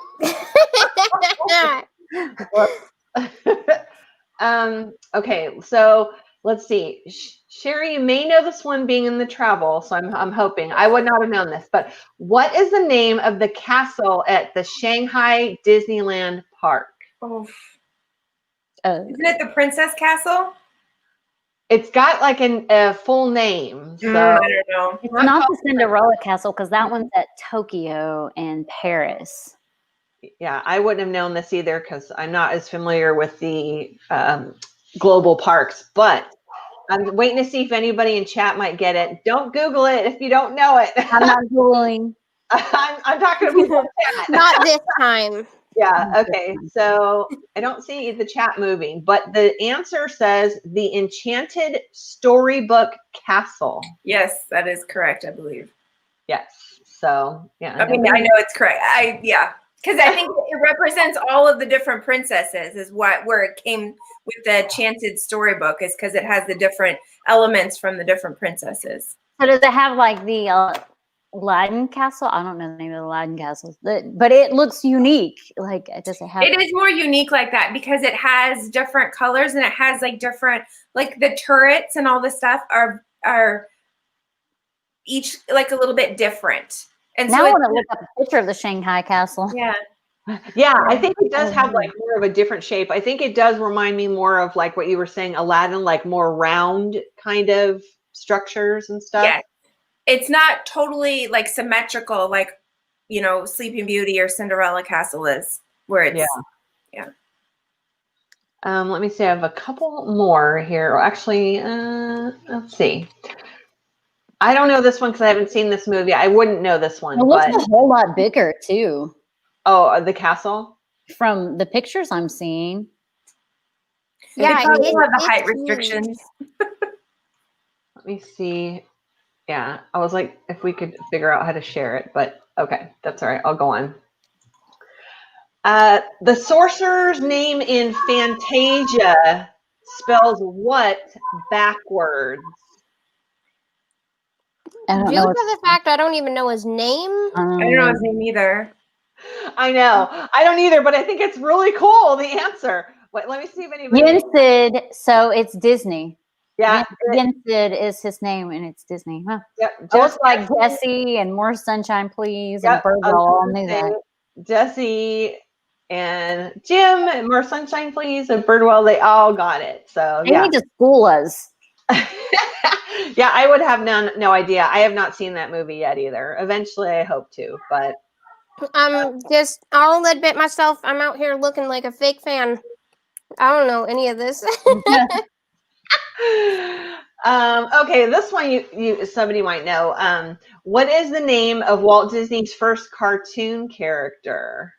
Okay, so let's see. Cheri, you may know this one being in the travel, so I'm hoping. I would not have known this, but what is the name of the castle at the Shanghai Disneyland Park? Oh, Isn't it the Princess Castle? It's got like a full name. So I don't know. It's not the Cinderella Castle because that one's at Tokyo and Paris. yeah, I wouldn't have known this either because I'm not as familiar with the global parks, but I'm waiting to see if anybody in chat might get it. Don't Google it if you don't know it. I'm not Googling. I'm talking to people in chat. Not this time. Yeah, okay. So I don't see the chat moving, but the answer says the Enchanted Storybook Castle. Yes, that is correct, I believe. Yes. So, yeah. I mean, I know it's correct. Because I think it represents all of the different princesses is where it came with the Enchanted Storybook is because it has the different elements from the different princesses. So does it have like the Aladdin Castle? I don't know the name of the Aladdin Castle, but it looks unique. Like, does it have? It is more unique like that because it has different colors and it has like different, like the turrets and all the stuff are each like a little bit different. And Now so I want to look up a picture of the Shanghai Castle. yeah. Yeah, I think it does have like more of a different shape. I think it does remind me more of like what you were saying, Aladdin, like more round kind of structures and stuff. Yeah. It's not totally like symmetrical like, Sleeping Beauty or Cinderella Castle is where it's yeah. Let me see. I have a couple more here. Actually, let's see. I don't know this one because I haven't seen this movie. I wouldn't know this one. It looks but a whole lot bigger too. Oh, the castle? From the pictures I'm seeing. Yeah, They probably have the it's height huge. restrictions. Let me see. Yeah, I was like, if we could figure out how to share it, but okay, that's all right. I'll go on. The sorcerer's name in Fantasia spells what backwards? I don't Due know. to the fact I don't even know his name. I don't know his name either. I know. I don't either, but I think it's really cool, the answer. Wait, let me see if anybody... Yensid, so it's Disney. Yeah. Yensid is his name, and it's Disney. Huh? Yep, It looks like Jesse and More Sunshine, Please, and Birdwell all knew that. Jesse and Jim and More Sunshine, Please, and Birdwell, they all got it. So, They yeah. need to school us. Yeah, I would have no idea. I have not seen that movie yet either. Eventually, I hope to, but... I'll admit myself, I'm out here looking like a fake fan. I don't know any of this. Okay, this one you somebody might know. What is the name of Walt Disney's first cartoon character?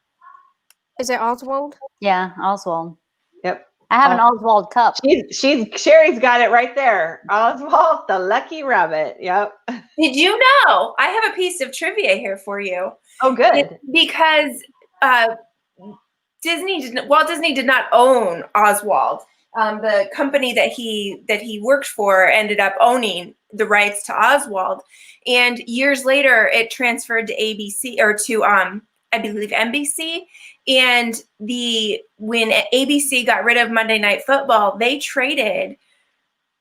Is it Oswald? Yeah, Oswald. Yep. I have an Oswald cup. Sherry's got it right there. Oswald the Lucky Rabbit. Yep. Did you know? I have a piece of trivia here for you. Oh, good. Because Walt Disney did not own Oswald. The company that he worked for ended up owning the rights to Oswald, and years later it transferred to ABC or to I believe NBC. And when ABC got rid of Monday Night Football, they traded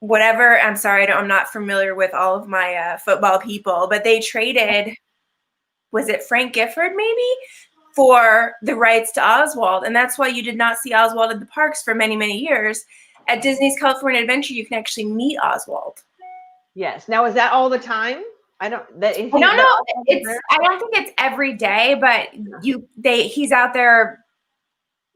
whatever. I'm sorry, I'm not familiar with all of my football people, but they traded. Was it Frank Gifford maybe? For the rights to Oswald. And that's why you did not see Oswald in the parks for many, many years. At Disney's California Adventure, you can actually meet Oswald. Yes. Now, is that all the time? I don't know. I don't think it's every day, but he's out there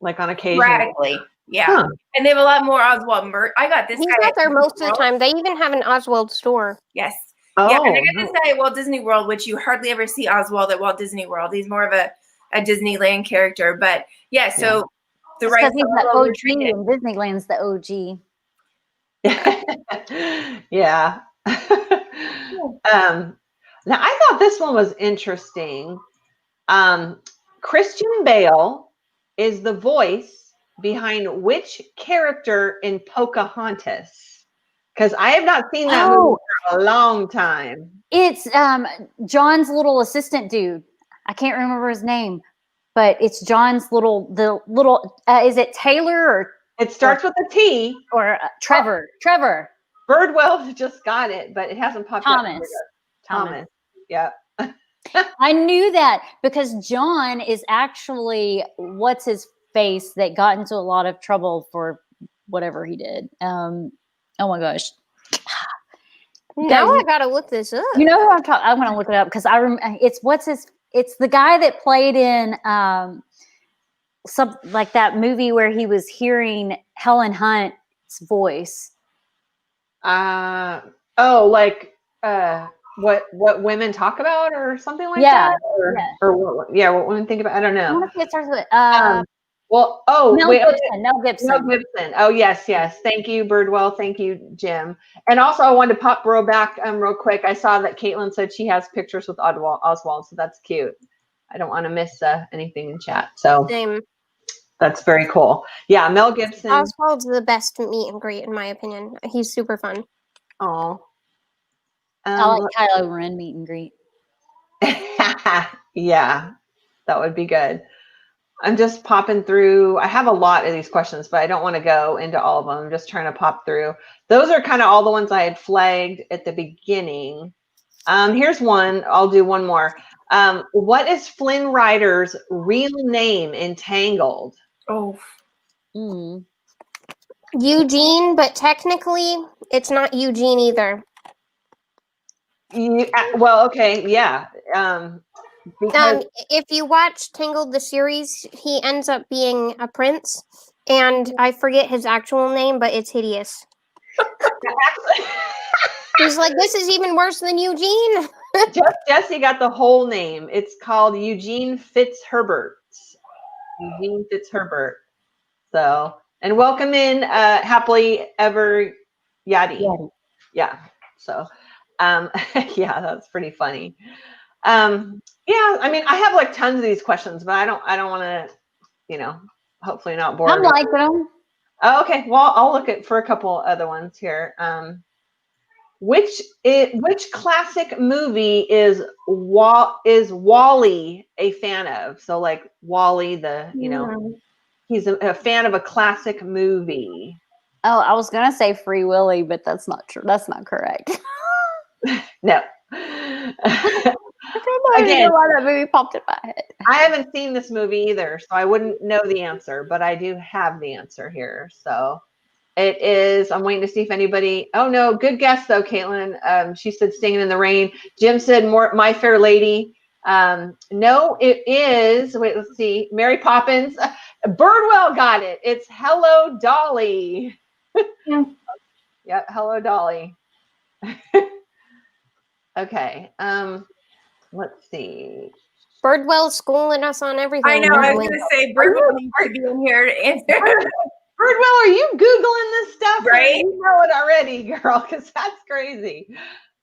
like on occasion. Radically. Yeah. Huh. And they have a lot more Oswald merch. I got this He's guy out there most of the time. They even have an Oswald store. Yes. Oh, yeah, and I got this guy at Walt Disney World, which you hardly ever see Oswald at Walt Disney World. He's more of a Disneyland character. But yeah, so the right he's the OG and Disneyland's the OG. Yeah. Now I thought this one was interesting. Christian Bale is the voice behind which character in Pocahontas? Because I have not seen that movie for a long time. It's John's little assistant dude. I can't remember his name, but it's John's is it Taylor or? It starts with a T. Or Trevor. Trevor. Birdwell just got it, but it hasn't popped up. Thomas. Yeah. I knew that because John is actually what's his face that got into a lot of trouble for whatever he did. Oh my gosh. Now Guys, I gotta look this up. you know who I'm talking? I'm gonna look it up because it's the guy that played in some like that movie where he was hearing Helen Hunt's voice. What women talk about or something like Yeah, that, or what women think about. I don't I know. want to say it starts with Mel Gibson. Mel Gibson. Mel Gibson. Oh yes. Thank you, Birdwell. Thank you, Jim. And also, I wanted to pop back real quick. I saw that Caitlin said she has pictures with Oswald, so that's cute. I don't want to miss anything in chat. So Same. that's very cool. Yeah, Mel Gibson. Oswald's the best meet and greet in my opinion. He's super fun. Oh. I like Kylo Ren meet and greet. Yeah, that would be good. I'm just popping through. I have a lot of these questions, but I don't want to go into all of them. I'm just trying to pop through. Those are kind of all the ones I had flagged at the beginning. Here's one. I'll do one more. What is Flynn Rider's real name in Tangled? Oh. Eugene, but technically it's not Eugene either. Okay, yeah. Because if you watch Tangled the series, he ends up being a prince, and I forget his actual name, but it's hideous. He's like, this is even worse than Eugene. Jesse got the whole name. It's called Eugene Fitzherbert. Eugene Fitzherbert. So, and welcome in happily ever Yadi. Yeah. So, yeah, that's pretty funny. Yeah, I mean, I have like tons of these questions, but I don't want to, hopefully not bore. I'm liking them. Oh, okay. Well, I'll look for a couple other ones here. Which classic movie is Wally a fan of? So like Wally, he's a fan of a classic movie. Oh, I was gonna say Free Willy, but that's not true. That's not correct. No. Again, why that movie popped in my head. I haven't seen this movie either, so I wouldn't know the answer, but I do have the answer here. So it is, I'm waiting to see if anybody, oh no, good guess though, Caitlin. She said Singing in the Rain. Jim said My Fair Lady. No, it is, wait, let's see, Mary Poppins. Birdwell got it. It's Hello, Dolly. Yeah, Hello, Dolly. Okay, let's see. Birdwell's schooling us on everything. I know, I was going to say, Birdwell needs to be in here to answer. Birdwell, are you Googling this stuff? Right? You know it already, girl, because that's crazy.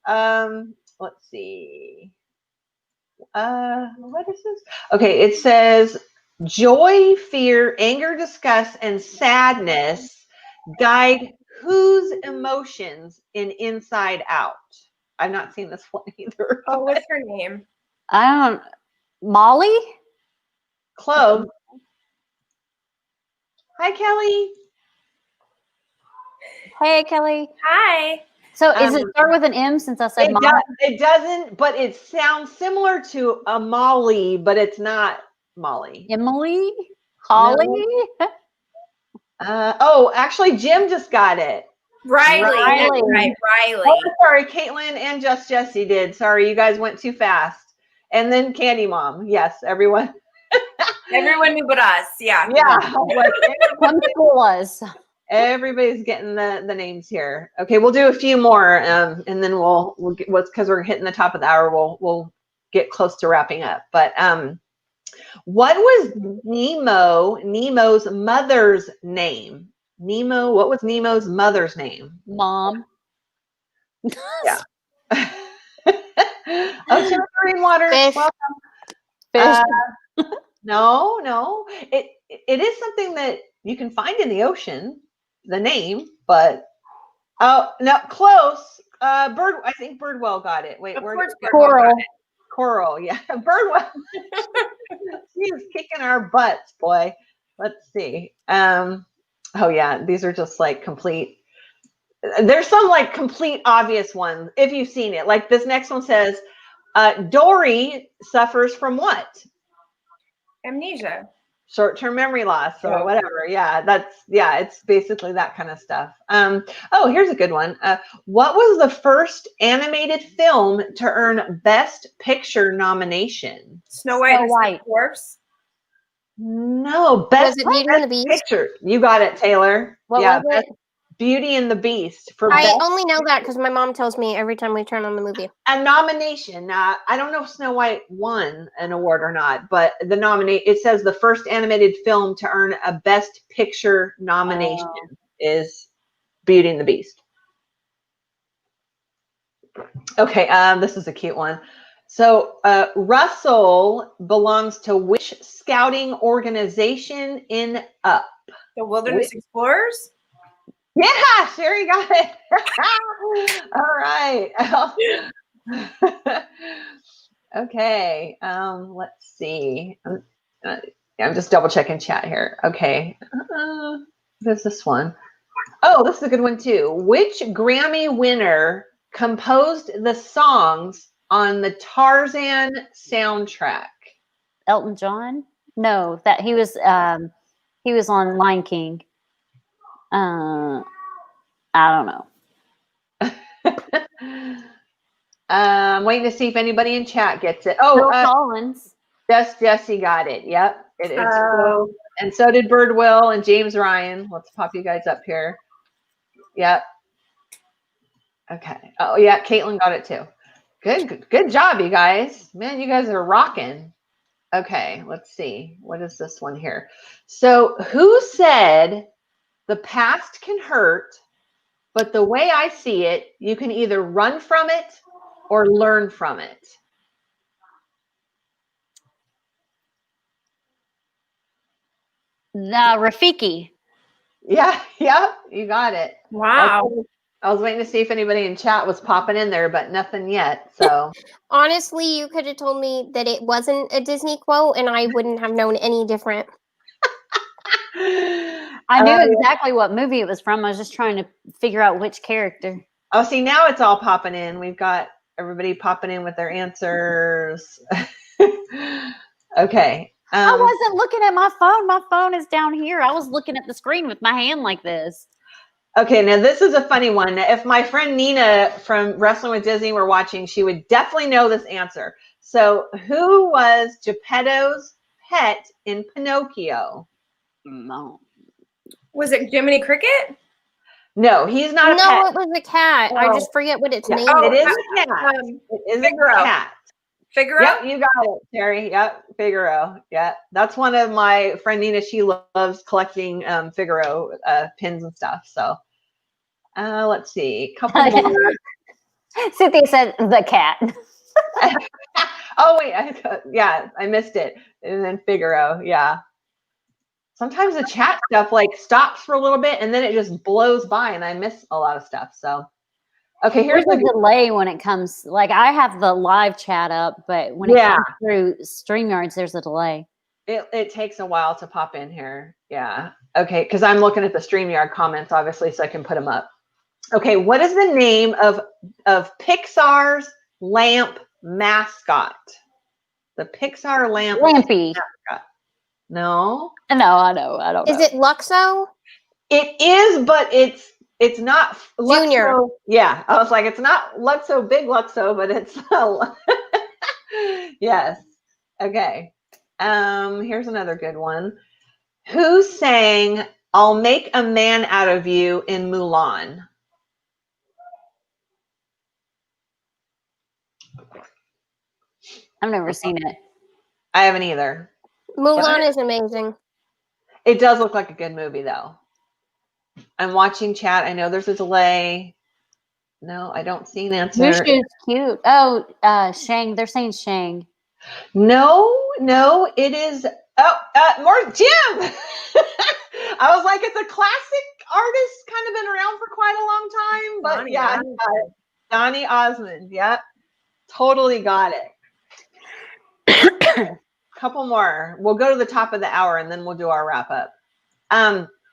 Let's see. What is this? Okay, it says joy, fear, anger, disgust, and sadness guide whose emotions in Inside Out? I've not seen this one either. Oh, what's her name? Molly? Clove. Hi, Kelly. Hey, Kelly. Hi. So is it start with an M since I said Molly? It doesn't, but it sounds similar to a Molly, but it's not Molly. Emily? Holly? No. Actually, Jim just got it. Riley. Right, Riley. Oh, sorry, Caitlin and Just Jesse did. Sorry, you guys went too fast. And then Candy Mom. Yes, everyone. Everyone knew but us. Yeah. Yeah. Some people was. Everybody's getting the names here. Okay, we'll do a few more, and then we'll get because we're hitting the top of the hour. We'll get close to wrapping up. But what was Nemo's mother's name? What was Nemo's mother's name? Mom. Yeah. Ocean Marine Water. Fish. Welcome. Fish. No. It is something that you can find in the ocean, the name, but oh no, close. I think Birdwell got it. Wait, where? Coral, yeah. Birdwell. She's kicking our butts, boy. Let's see. Oh yeah, these are just like complete. There's some like complete obvious ones if you've seen it. Like this next one says, Dory suffers from what? Amnesia. short-term memory loss or whatever. It's basically that kind of stuff. Oh, here's a good one. What was the first animated film to earn Best Picture nomination? Snow White. Snow White. Dwarfs. No, Best Beauty and the Beast? Picture. You got it, Taylor. What was it? Best Beauty and the Beast for I best only know that because my mom tells me every time we turn on the movie. a nomination. I don't know if Snow White won an award or not, but it says the first animated film to earn a Best Picture nomination is Beauty and the Beast. Okay, this is a cute one. So Russell belongs to which scouting organization in Up? The Wilderness Explorers. Yeah, Cheri got it. All right. Okay. Let's see. I'm just double checking chat here. Okay. There's this one. Oh, this is a good one too. Which Grammy winner composed the songs on the Tarzan soundtrack? Elton John? No, that he was on Lion King. I don't know. I'm waiting to see if anybody in chat gets it. Oh, Collins. Jesse got it. Yep, it is. And so did Birdwill and James Ryan. Let's pop you guys up here. Yep. Okay. Oh yeah, Caitlin got it too. Good job, you guys. Man, you guys are rocking. Okay, let's see. What is this one here? So, who said the past can hurt, but the way I see it, you can either run from it or learn from it? Rafiki. Yeah, you got it. Wow. I was waiting to see if anybody in chat was popping in there, but nothing yet. So Honestly, you could have told me that it wasn't a Disney quote, and I wouldn't have known any different. I knew exactly what movie it was from. I was just trying to figure out which character. Oh, see, now it's all popping in. We've got everybody popping in with their answers. Okay. I wasn't looking at my phone. My phone is down here. I was looking at the screen with my hand like this. Okay, now this is a funny one. If my friend Nina from Wrestling with Disney were watching, she would definitely know this answer. So, who was Geppetto's pet in Pinocchio? No. Was it Jiminy Cricket? No, he's not a pet. No, it was a cat. I just forget what its name It is. is a cat. It is Figaro. a cat. Figaro? Yep, you got it, Cheri. Yep, Figaro. Yeah, that's one of my friend Nina. She loves collecting Figaro pins and stuff. So, let's see, a couple more. Cynthia said the cat. Oh wait, I missed it. And then Figaro. Yeah. Sometimes the chat stuff like stops for a little bit and then it just blows by, and I miss a lot of stuff. So. Okay, here's the delay when it comes. Like I have the live chat up, but when it comes through StreamYards, there's a delay. It takes a while to pop in here. Yeah. Okay, because I'm looking at the StreamYard comments, obviously, so I can put them up. Okay, what is the name of Pixar's lamp mascot? The Pixar lamp Lampy. mascot. No, I know. I don't know. Is it Luxo? It is, but it's not Junior. Luxo. Yeah, I was like, it's not Luxo, big Luxo, but it's yes. Okay. Here's another good one. Who sang "I'll Make a Man Out of You" in Mulan? I've never seen it. I haven't either. Mulan is amazing. It does look like a good movie, though. I'm watching chat. I know there's a delay. No, I don't see an answer. Mushu's cute. Oh, Shang. They're saying Shang. No, it is. More Jim. I was like, it's a classic artist, kind of been around for quite a long time, but Donnie yeah, Donnie Osmond. Yep, totally got it. Couple more. We'll go to the top of the hour and then we'll do our wrap up.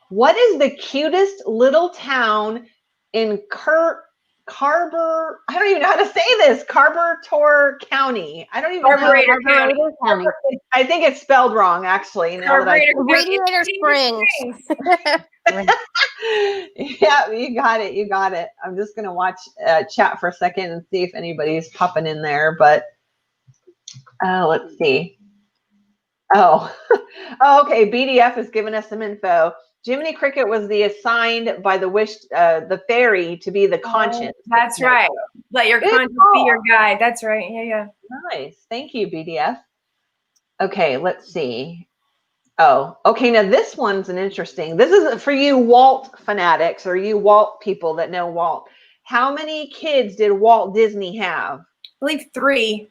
What is the cutest little town in I don't even know how to say this. Carburetor County. I don't even know. Carburetor County. County. I think it's spelled wrong, actually. Now that Radiator Springs. yeah, you got it. You got it. I'm just going to watch chat for a second and see if anybody's popping in there. But let's see. Oh, okay. BDF has given us some info. Jiminy Cricket was assigned by the fairy to be the conscience. That's right. Let your conscience be your guide. That's right. Yeah. Nice. Thank you, BDF. Okay, let's see. Oh, okay. Now this one's an interesting. This is for you Walt fanatics or you Walt people that know Walt. How many kids did Walt Disney have? I believe 3.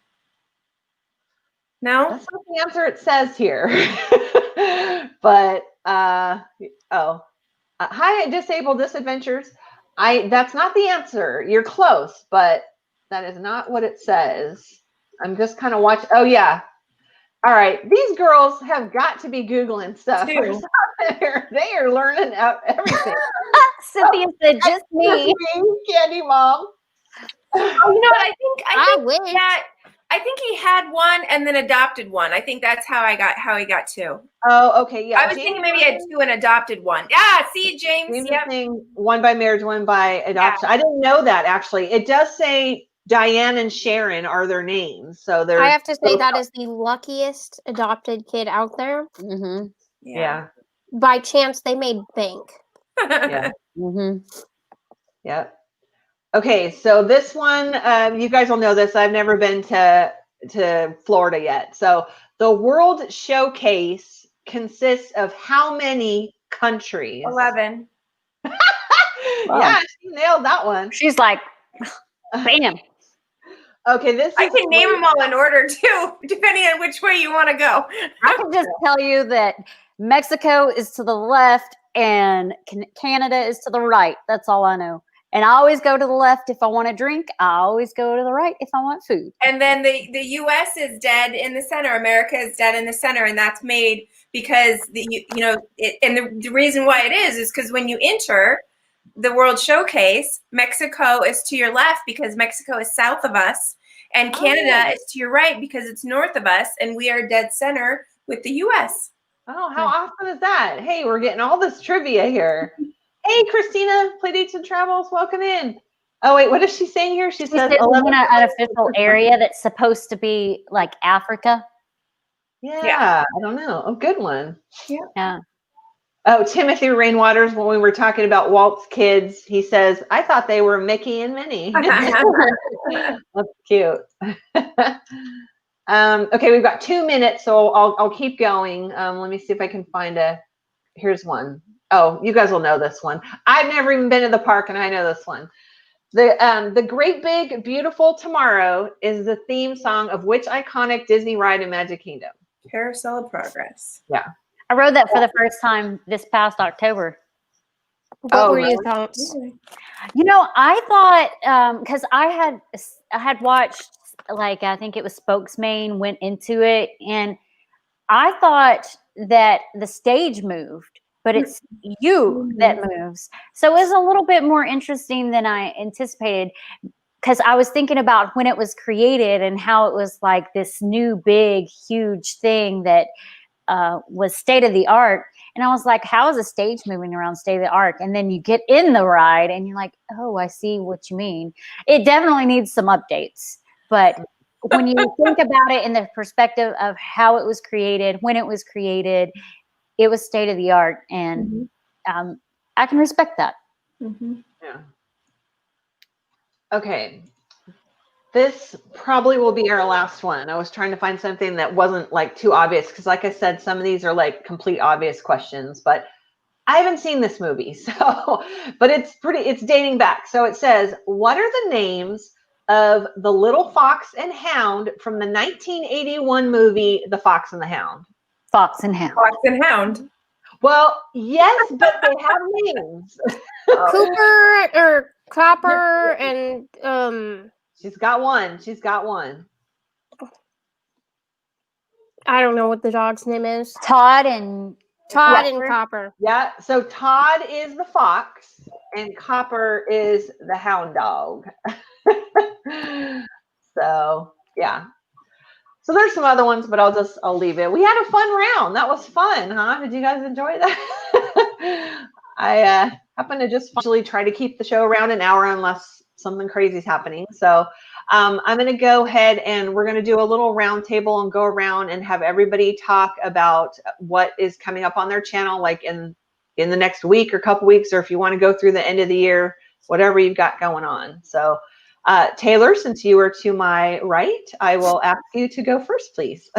No? That's not the answer it says here. But hi, Disabled Disadventures. That's not the answer. You're close, but that is not what it says. I'm just kind of watching. Oh yeah. All right. These girls have got to be Googling stuff. They are learning everything. Cynthia said, just me. Candy Mom. Oh, you know what? I wish. I think he had one and then adopted one. I think that's how he got 2. Oh, okay. Yeah. I was thinking maybe he had 2 and adopted one. Yeah, see, James. Yep. One by marriage, one by adoption. Yeah. I didn't know that, actually. It does say Diane and Sharon are their names. So they're. I have to say that is the luckiest adopted kid out there. Mm-hmm. Yeah. By chance, they made bank. Yeah. Mm-hmm. Yep. Okay, so this one, you guys will know this. I've never been to Florida yet. So the World Showcase consists of how many countries? 11. Wow. Yeah, she nailed that one. She's like, bam. Okay, I can name them all in order too, depending on which way you want to go. I can just tell you that Mexico is to the left and Canada is to the right. That's all I know. And I always go to the left if I want a drink. I always go to the right if I want food. And then the U.S. is dead in the center. America is dead in the center, and that's made because the reason why it is because when you enter the World Showcase, Mexico is to your left because Mexico is south of us, and Canada is to your right because it's north of us, and we are dead center with the U.S. Oh, how awesome is that? Hey, we're getting all this trivia here. Hey, Christina, Playdates and Travels, welcome in. Oh, wait, what is she saying here? She says an unofficial area that's supposed to be like Africa. Yeah, I don't know. A good one. Yeah. Oh, Timothy Rainwaters, when we were talking about Walt's kids, he says, I thought they were Mickey and Minnie. That's cute. Okay, we've got 2 minutes, so I'll keep going. Let me see if I can find here's one. Oh, you guys will know this one. I've never even been to the park, and I know this one. The Great Big Beautiful Tomorrow is the theme song of which iconic Disney ride in Magic Kingdom? Carousel of Progress. Yeah. I rode that for the first time this past October. What were your thoughts? You know, I thought because I had watched like I think it was Spokesman went into it, and I thought that the stage moved, but it's you that moves. So it was a little bit more interesting than I anticipated because I was thinking about when it was created and how it was like this new big huge thing that was state of the art. And I was like, how is a stage moving around state of the art? And then you get in the ride and you're like, oh, I see what you mean. It definitely needs some updates. But when you think about it in the perspective of how it was created, when it was created, it was state of the art. And I can respect that. Yeah. Okay. This probably will be our last one. I was trying to find something that wasn't like too obvious because like I said, some of these are like complete obvious questions, but I haven't seen this movie. So, but it's dating back. So it says, what are the names of the little fox and hound from the 1981 movie, The Fox and the Hound? Fox and Hound. Fox and Hound. Well, yes, but they have names. Cooper or Copper and She's got one. She's got one. I don't know what the dog's name is. Todd and Todd Yeah. and Copper. Yeah. So Todd is the fox and Copper is the hound dog. So yeah. So there's some other ones, but I'll leave it. We had a fun round. That was fun, huh? Did you guys enjoy that? I happen to just usually try to keep the show around an hour unless something crazy is happening. So I'm going to go ahead and we're going to do a little round table and go around and have everybody talk about what is coming up on their channel, like in the next week or couple weeks, or if you want to go through the end of the year, whatever you've got going on. So Taylor, since you are to my right, I will ask you to go first, please.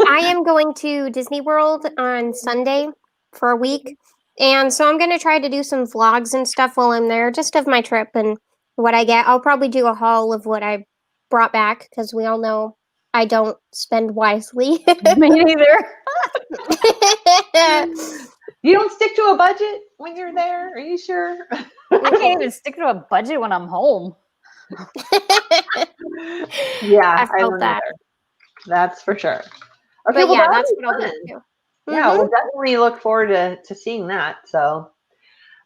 I am going to Disney World on Sunday for a week. And so I'm going to try to do some vlogs and stuff while I'm there, just of my trip and what I get. I'll probably do a haul of what I brought back because we all know I don't spend wisely. Me neither. You don't stick to a budget when you're there? Are you sure? I can't even stick to a budget when I'm home. Yeah, I felt don't that. either. That's for sure. Okay, But well, yeah, that'll that's be what I'll fun. do. Yeah, we'll definitely look forward to seeing that. So,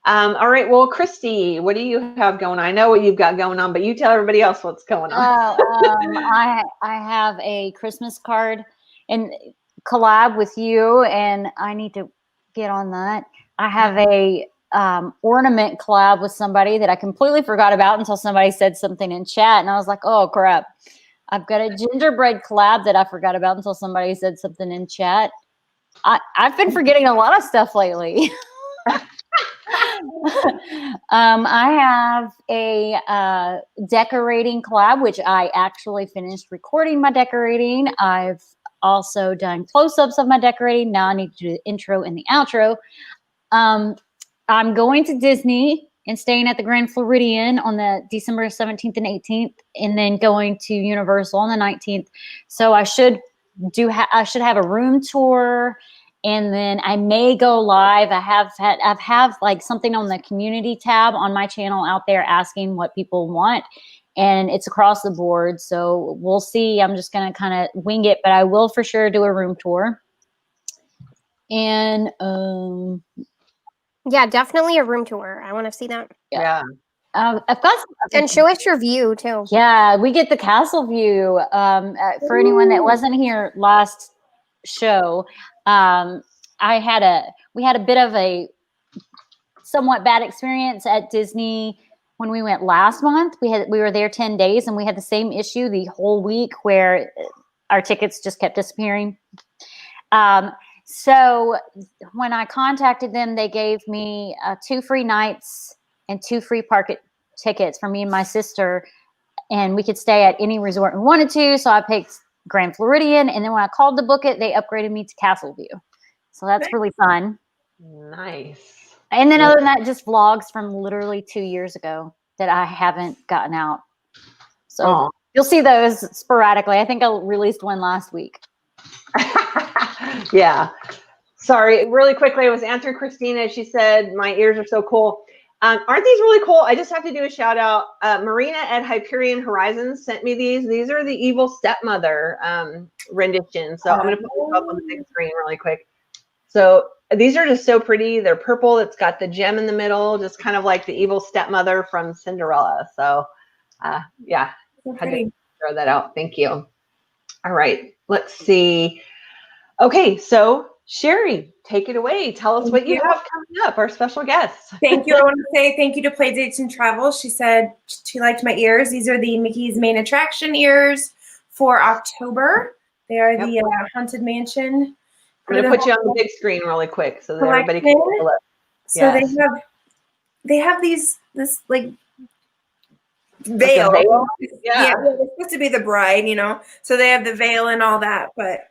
all right. Well, Christy, what do you have going on? I know what you've got going on, but you tell everybody else what's going on. I have a Christmas card and collab with you, and I need to get on that. I have a ornament collab with somebody that I completely forgot about until somebody said something in chat, and I was like, oh crap. I've got a gingerbread collab that I forgot about until somebody said something in chat. I've been forgetting a lot of stuff lately. I have a decorating collab, which I actually finished recording my decorating. I've also done close-ups of my decorating. Now I need to do the intro and the outro. I'm going to Disney and staying at the Grand Floridian on the December 17th and 18th, and then going to Universal on the 19th. So I should have a room tour, and then I may go live. I've have like something on the community tab on my channel out there asking what people want, and it's across the board. So we'll see. I'm just going to kind of wing it, but I will for sure do a room tour. And Yeah, definitely a room tour. I want to see that. Yeah. I've got some, And show us your view too. yeah, we get the castle view. For anyone that wasn't here last show, we had a bit of a somewhat bad experience at Disney when we went last month. We were there 10 days and we had the same issue the whole week where our tickets just kept disappearing. So when I contacted them, they gave me 2 free nights and 2 free park tickets for me and my sister, and we could stay at any resort we wanted to. So I picked Grand Floridian, and then when I called to book it, they upgraded me to Castle View. So that's really fun. Nice. And then other than that, just vlogs from literally 2 years ago that I haven't gotten out. So you'll see those sporadically. I think I released one last week. Yeah. Sorry, really quickly, I was answering Christina. She said, my ears are so cool. Aren't these really cool? I just have to do a shout out. Marina at Hyperion Horizons sent me these. These are the evil stepmother rendition. So I'm going to put this up on the big screen really quick. So these are just so pretty. They're purple. It's got the gem in the middle, just kind of like the evil stepmother from Cinderella. So yeah, had to throw that out. Thank you. All right, let's see. Okay, so Cheri, take it away. Tell us what you have coming up, our special guest. Thank you. I want to say thank you to Playdates and Travel. She said she liked my ears. These are the Mickey's Main Attraction ears for October. They are the Haunted Mansion. I'm going to put you on the big screen really quick so that everybody can take a look. So they have this like veil. Like veil? Yeah, they're supposed to be the bride, you know. So they have the veil and all that, but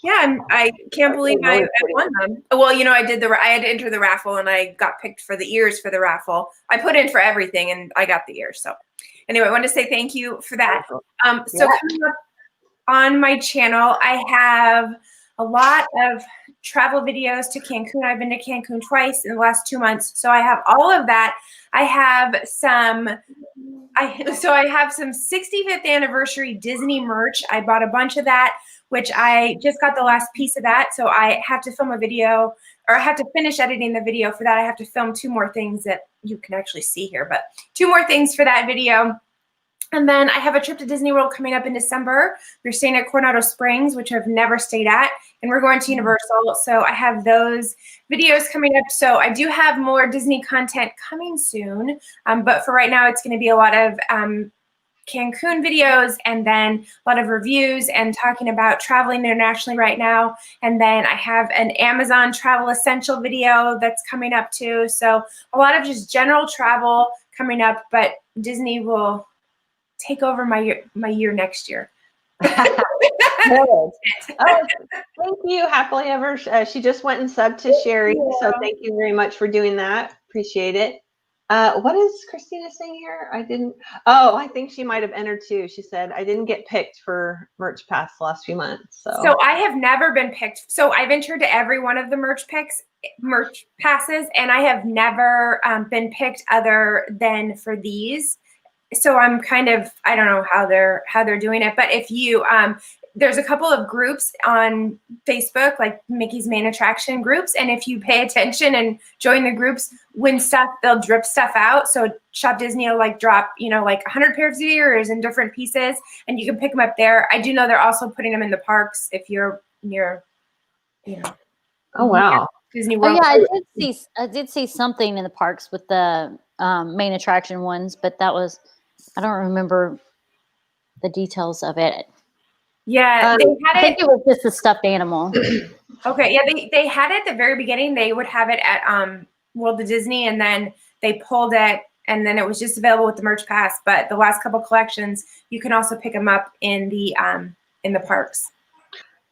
yeah, I can't believe I won them. Well, you know, I had to enter the raffle and I got picked for the ears for the raffle. I put in for everything and I got the ears. So anyway, I want to say thank you for that. So coming up on my channel, I have a lot of travel videos to Cancun. I've been to Cancun twice in the last 2 months. So I have all of that. I have some 65th anniversary Disney merch. I bought a bunch of that which I just got the last piece of that. So I have to film a video, or I have to finish editing the video for that. I have to film 2 more things that you can actually see here, but 2 more things for that video. And then I have a trip to Disney World coming up in December. We're staying at Coronado Springs, which I've never stayed at, and we're going to Universal. So I have those videos coming up. So I do have more Disney content coming soon. But for right now, it's going to be a lot of Cancun videos, and then a lot of reviews and talking about traveling internationally right now. And then I have an Amazon travel essential video that's coming up too. So a lot of just general travel coming up, but Disney will take over my year next year. Oh, thank you, Happily Ever. She just went and subbed to Cheri, so thank you very much for doing that. Appreciate it. What is Christina saying here? I think she might have entered too. She said, I didn't get picked for Merch Pass the last few months. So I have never been picked. So I've entered to every one of the merch passes, and I have never been picked other than for these. So I'm kind of, I don't know how they're doing it, but if you, there's a couple of groups on Facebook, like Mickey's Main Attraction groups. And if you pay attention and join the groups, they'll drip stuff out. So Shop Disney will like drop, like 100 pairs of ears in different pieces, and you can pick them up there. I do know they're also putting them in the parks if you're near, Oh, wow. Disney World. Oh, yeah, I did see something in the parks with the main attraction ones, but I don't remember the details of it. Yeah, I think it was just a stuffed animal. Okay, yeah, they had it at the very beginning. They would have it at World of Disney, and then they pulled it, and then it was just available with the Merch Pass. But the last couple collections, you can also pick them up in the parks.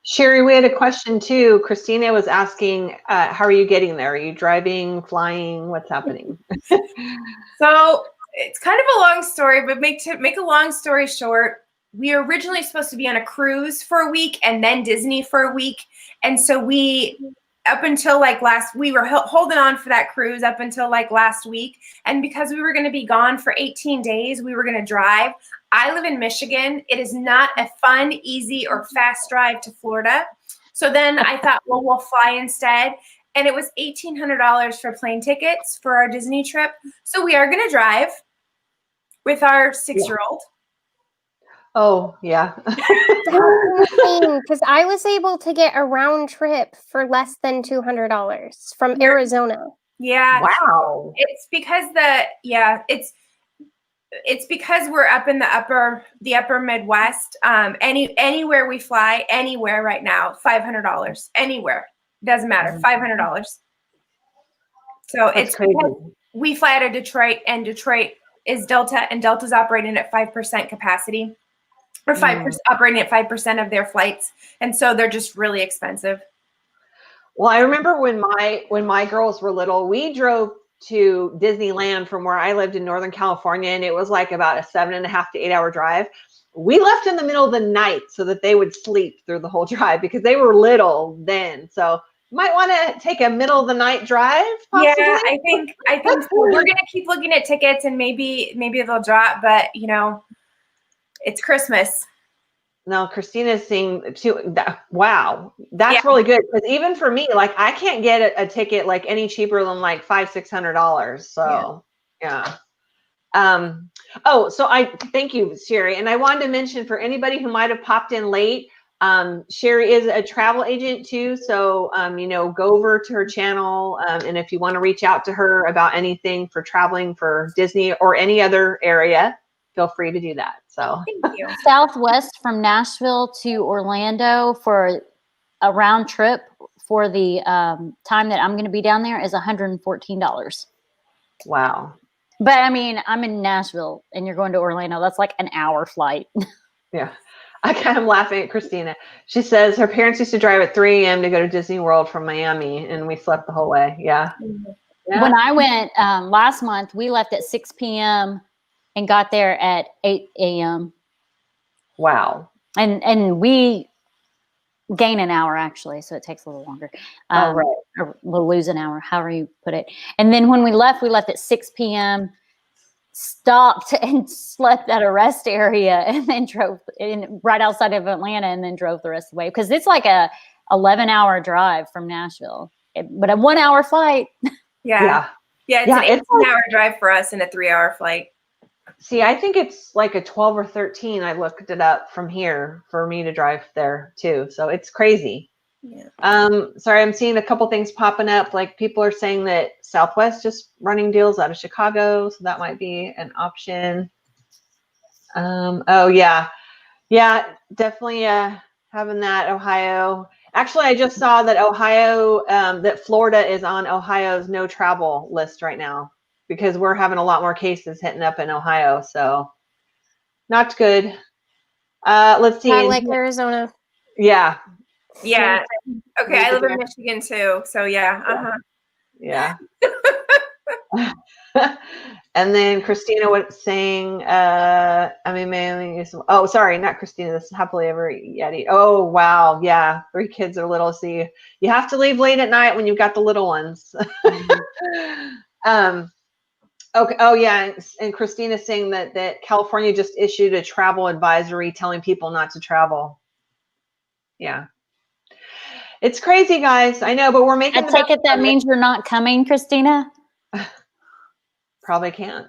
Cheri, we had a question too. Christina was asking, how are you getting there? Are you driving, flying? What's happening? So it's kind of a long story, but make a long story short, we were originally supposed to be on a cruise for a week and then Disney for a week. And so up until we were holding on for that cruise up until last week. And because we were going to be gone for 18 days, we were going to drive. I live in Michigan. It is not a fun, easy, or fast drive to Florida. So then I thought, well, we'll fly instead. And it was $1,800 for plane tickets for our Disney trip. So we are going to drive with our 6-year-old. Oh, yeah. That's insane, because I was able to get a round trip for less than $200 from Arizona. Yeah. Wow. It's because it's because we're up in the upper Midwest. Anywhere we fly, anywhere right now, $500. Anywhere. Doesn't matter. $500. So That's crazy. We fly out of Detroit, and Detroit is Delta, and Delta's operating at 5% capacity, or 5% operating at 5% of their flights, and so they're just really expensive. Well, I remember when my girls were little, we drove to Disneyland from where I lived in Northern California, and it was like about a 7.5 to 8 hour drive. We left in the middle of the night so that they would sleep through the whole drive because they were little then. So you might want to take a middle of the night drive. Possibly. Yeah, I think so. We're gonna keep looking at tickets, and maybe they'll drop, but it's Christmas. No, Christina's saying too. Wow, that's really good, because even for me, I can't get a ticket any cheaper than $500-600. So yeah. So I thank you, Cheri, and I wanted to mention for anybody who might have popped in late, Cheri is a travel agent too. So go over to her channel, and if you want to reach out to her about anything for traveling for Disney or any other area, feel free to do that. So thank you. Southwest from Nashville to Orlando for a round trip for the time that I'm going to be down there is $114. Wow. But I mean, I'm in Nashville and you're going to Orlando. That's like an hour flight. Yeah. I kind of laughing at Christina. She says her parents used to drive at 3 a.m. to go to Disney World from Miami, and we slept the whole way. Yeah. Yeah. When I went last month, we left at 6 p.m. and got there at 8 a.m. Wow. And we gain an hour actually, so it takes a little longer. Right. Or we'll lose an hour, however you put it. And then when we left at 6 p.m. stopped and slept at a rest area and then drove in right outside of Atlanta and then drove the rest of the way. Because it's like a 11-hour drive from Nashville, but a 1-hour flight. Yeah. It's an 18-hour drive for us and a 3-hour flight. See, I think it's like a 12 or 13. I looked it up from here for me to drive there too. So it's crazy. Yeah. Sorry, I'm seeing a couple things popping up. Like people are saying that Southwest just running deals out of Chicago, so that might be an option. Oh yeah, definitely having that. Ohio. Actually, I just saw that Ohio, that Florida is on Ohio's no travel list right now because we're having a lot more cases hitting up in Ohio. So not good. Let's see. I like Arizona. Yeah. Yeah. Okay, I live in Michigan too. So yeah. Yeah. And then Christina was saying, oh, sorry, not Christina. This is Happily Ever Yeti. Oh, wow. Yeah. 3 kids are little. So you have to leave late at night when you've got the little ones. Okay. Oh, yeah. And Christina's saying that California just issued a travel advisory telling people not to travel. Yeah. It's crazy, guys. I know, but we're making I take it that means you're not coming, Christina? Probably can't.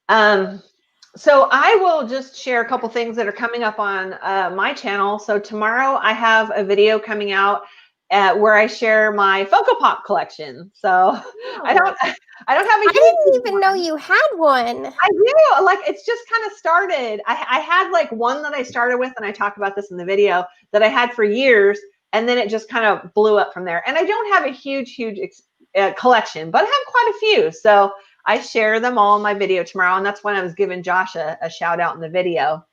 So I will just share a couple things that are coming up on my channel. So tomorrow I have a video coming out where I share my Funko Pop collection. So I don't have I didn't even know you had one. I do. Like, it's just kind of started. I had like one that I started with, and I talk about this in the video, that I had for years, and then it just kind of blew up from there. And I don't have a huge collection, but I have quite a few. So I share them all in my video tomorrow, and that's when I was giving Josh a shout out in the video.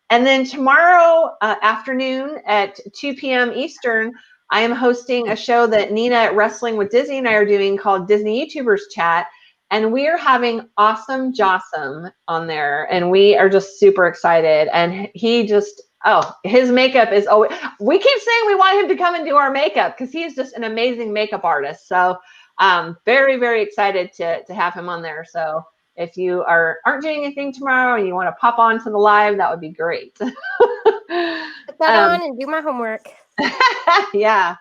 And then tomorrow afternoon at 2 p.m. Eastern, I am hosting a show that Nina at Wrestling with Disney and I are doing called Disney YouTubers Chat. And we are having Awesome Jossum on there. And we are just super excited. And he just, his makeup is always, we keep saying we want him to come and do our makeup because he's just an amazing makeup artist. So very, very excited to have him on there. So if you aren't doing anything tomorrow and you want to pop on to the live, that would be great. Put that on and do my homework. Yeah.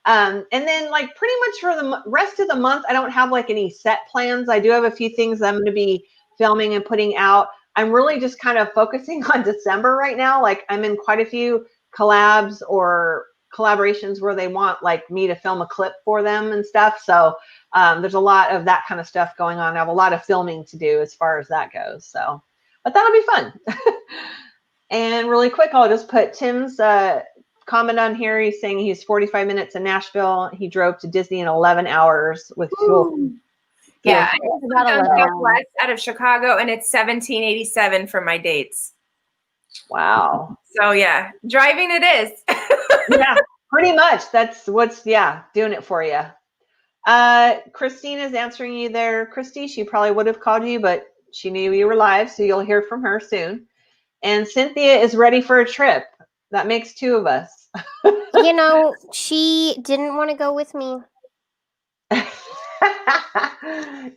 And then like pretty much for the rest of the month, I don't have like any set plans. I do have a few things I'm going to be filming and putting out. I'm really just kind of focusing on December right now. Like I'm in quite a few collabs or collaborations where they want like me to film a clip for them and stuff. So there's a lot of that kind of stuff going on. I have a lot of filming to do as far as that goes. So, but that'll be fun. And really quick, I'll just put Tim's comment on here. He's saying he's 45 minutes in Nashville. He drove to Disney in 11 hours with fuel. Yeah, it's about 11 Southwest out of Chicago, and it's 1787 for my dates. Wow. So yeah, driving it is. Yeah, pretty much. That's what's doing it for you. Christina's answering you there, Christy. She probably would have called you, but she knew you were live, so you'll hear from her soon. And Cynthia is ready for a trip. That makes 2 of us. You know, she didn't want to go with me.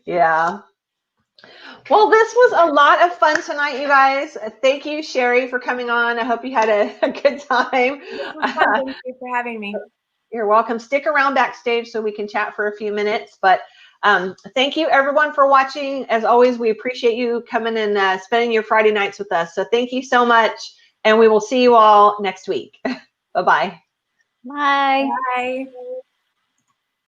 Yeah. Well, this was a lot of fun tonight, you guys. Thank you, Cheri, for coming on. I hope you had a good time. Thank you for having me. You're welcome. Stick around backstage so we can chat for a few minutes. But thank you, everyone, for watching. As always, we appreciate you coming and spending your Friday nights with us. So thank you so much. And we will see you all next week. Bye-bye. Bye. Bye.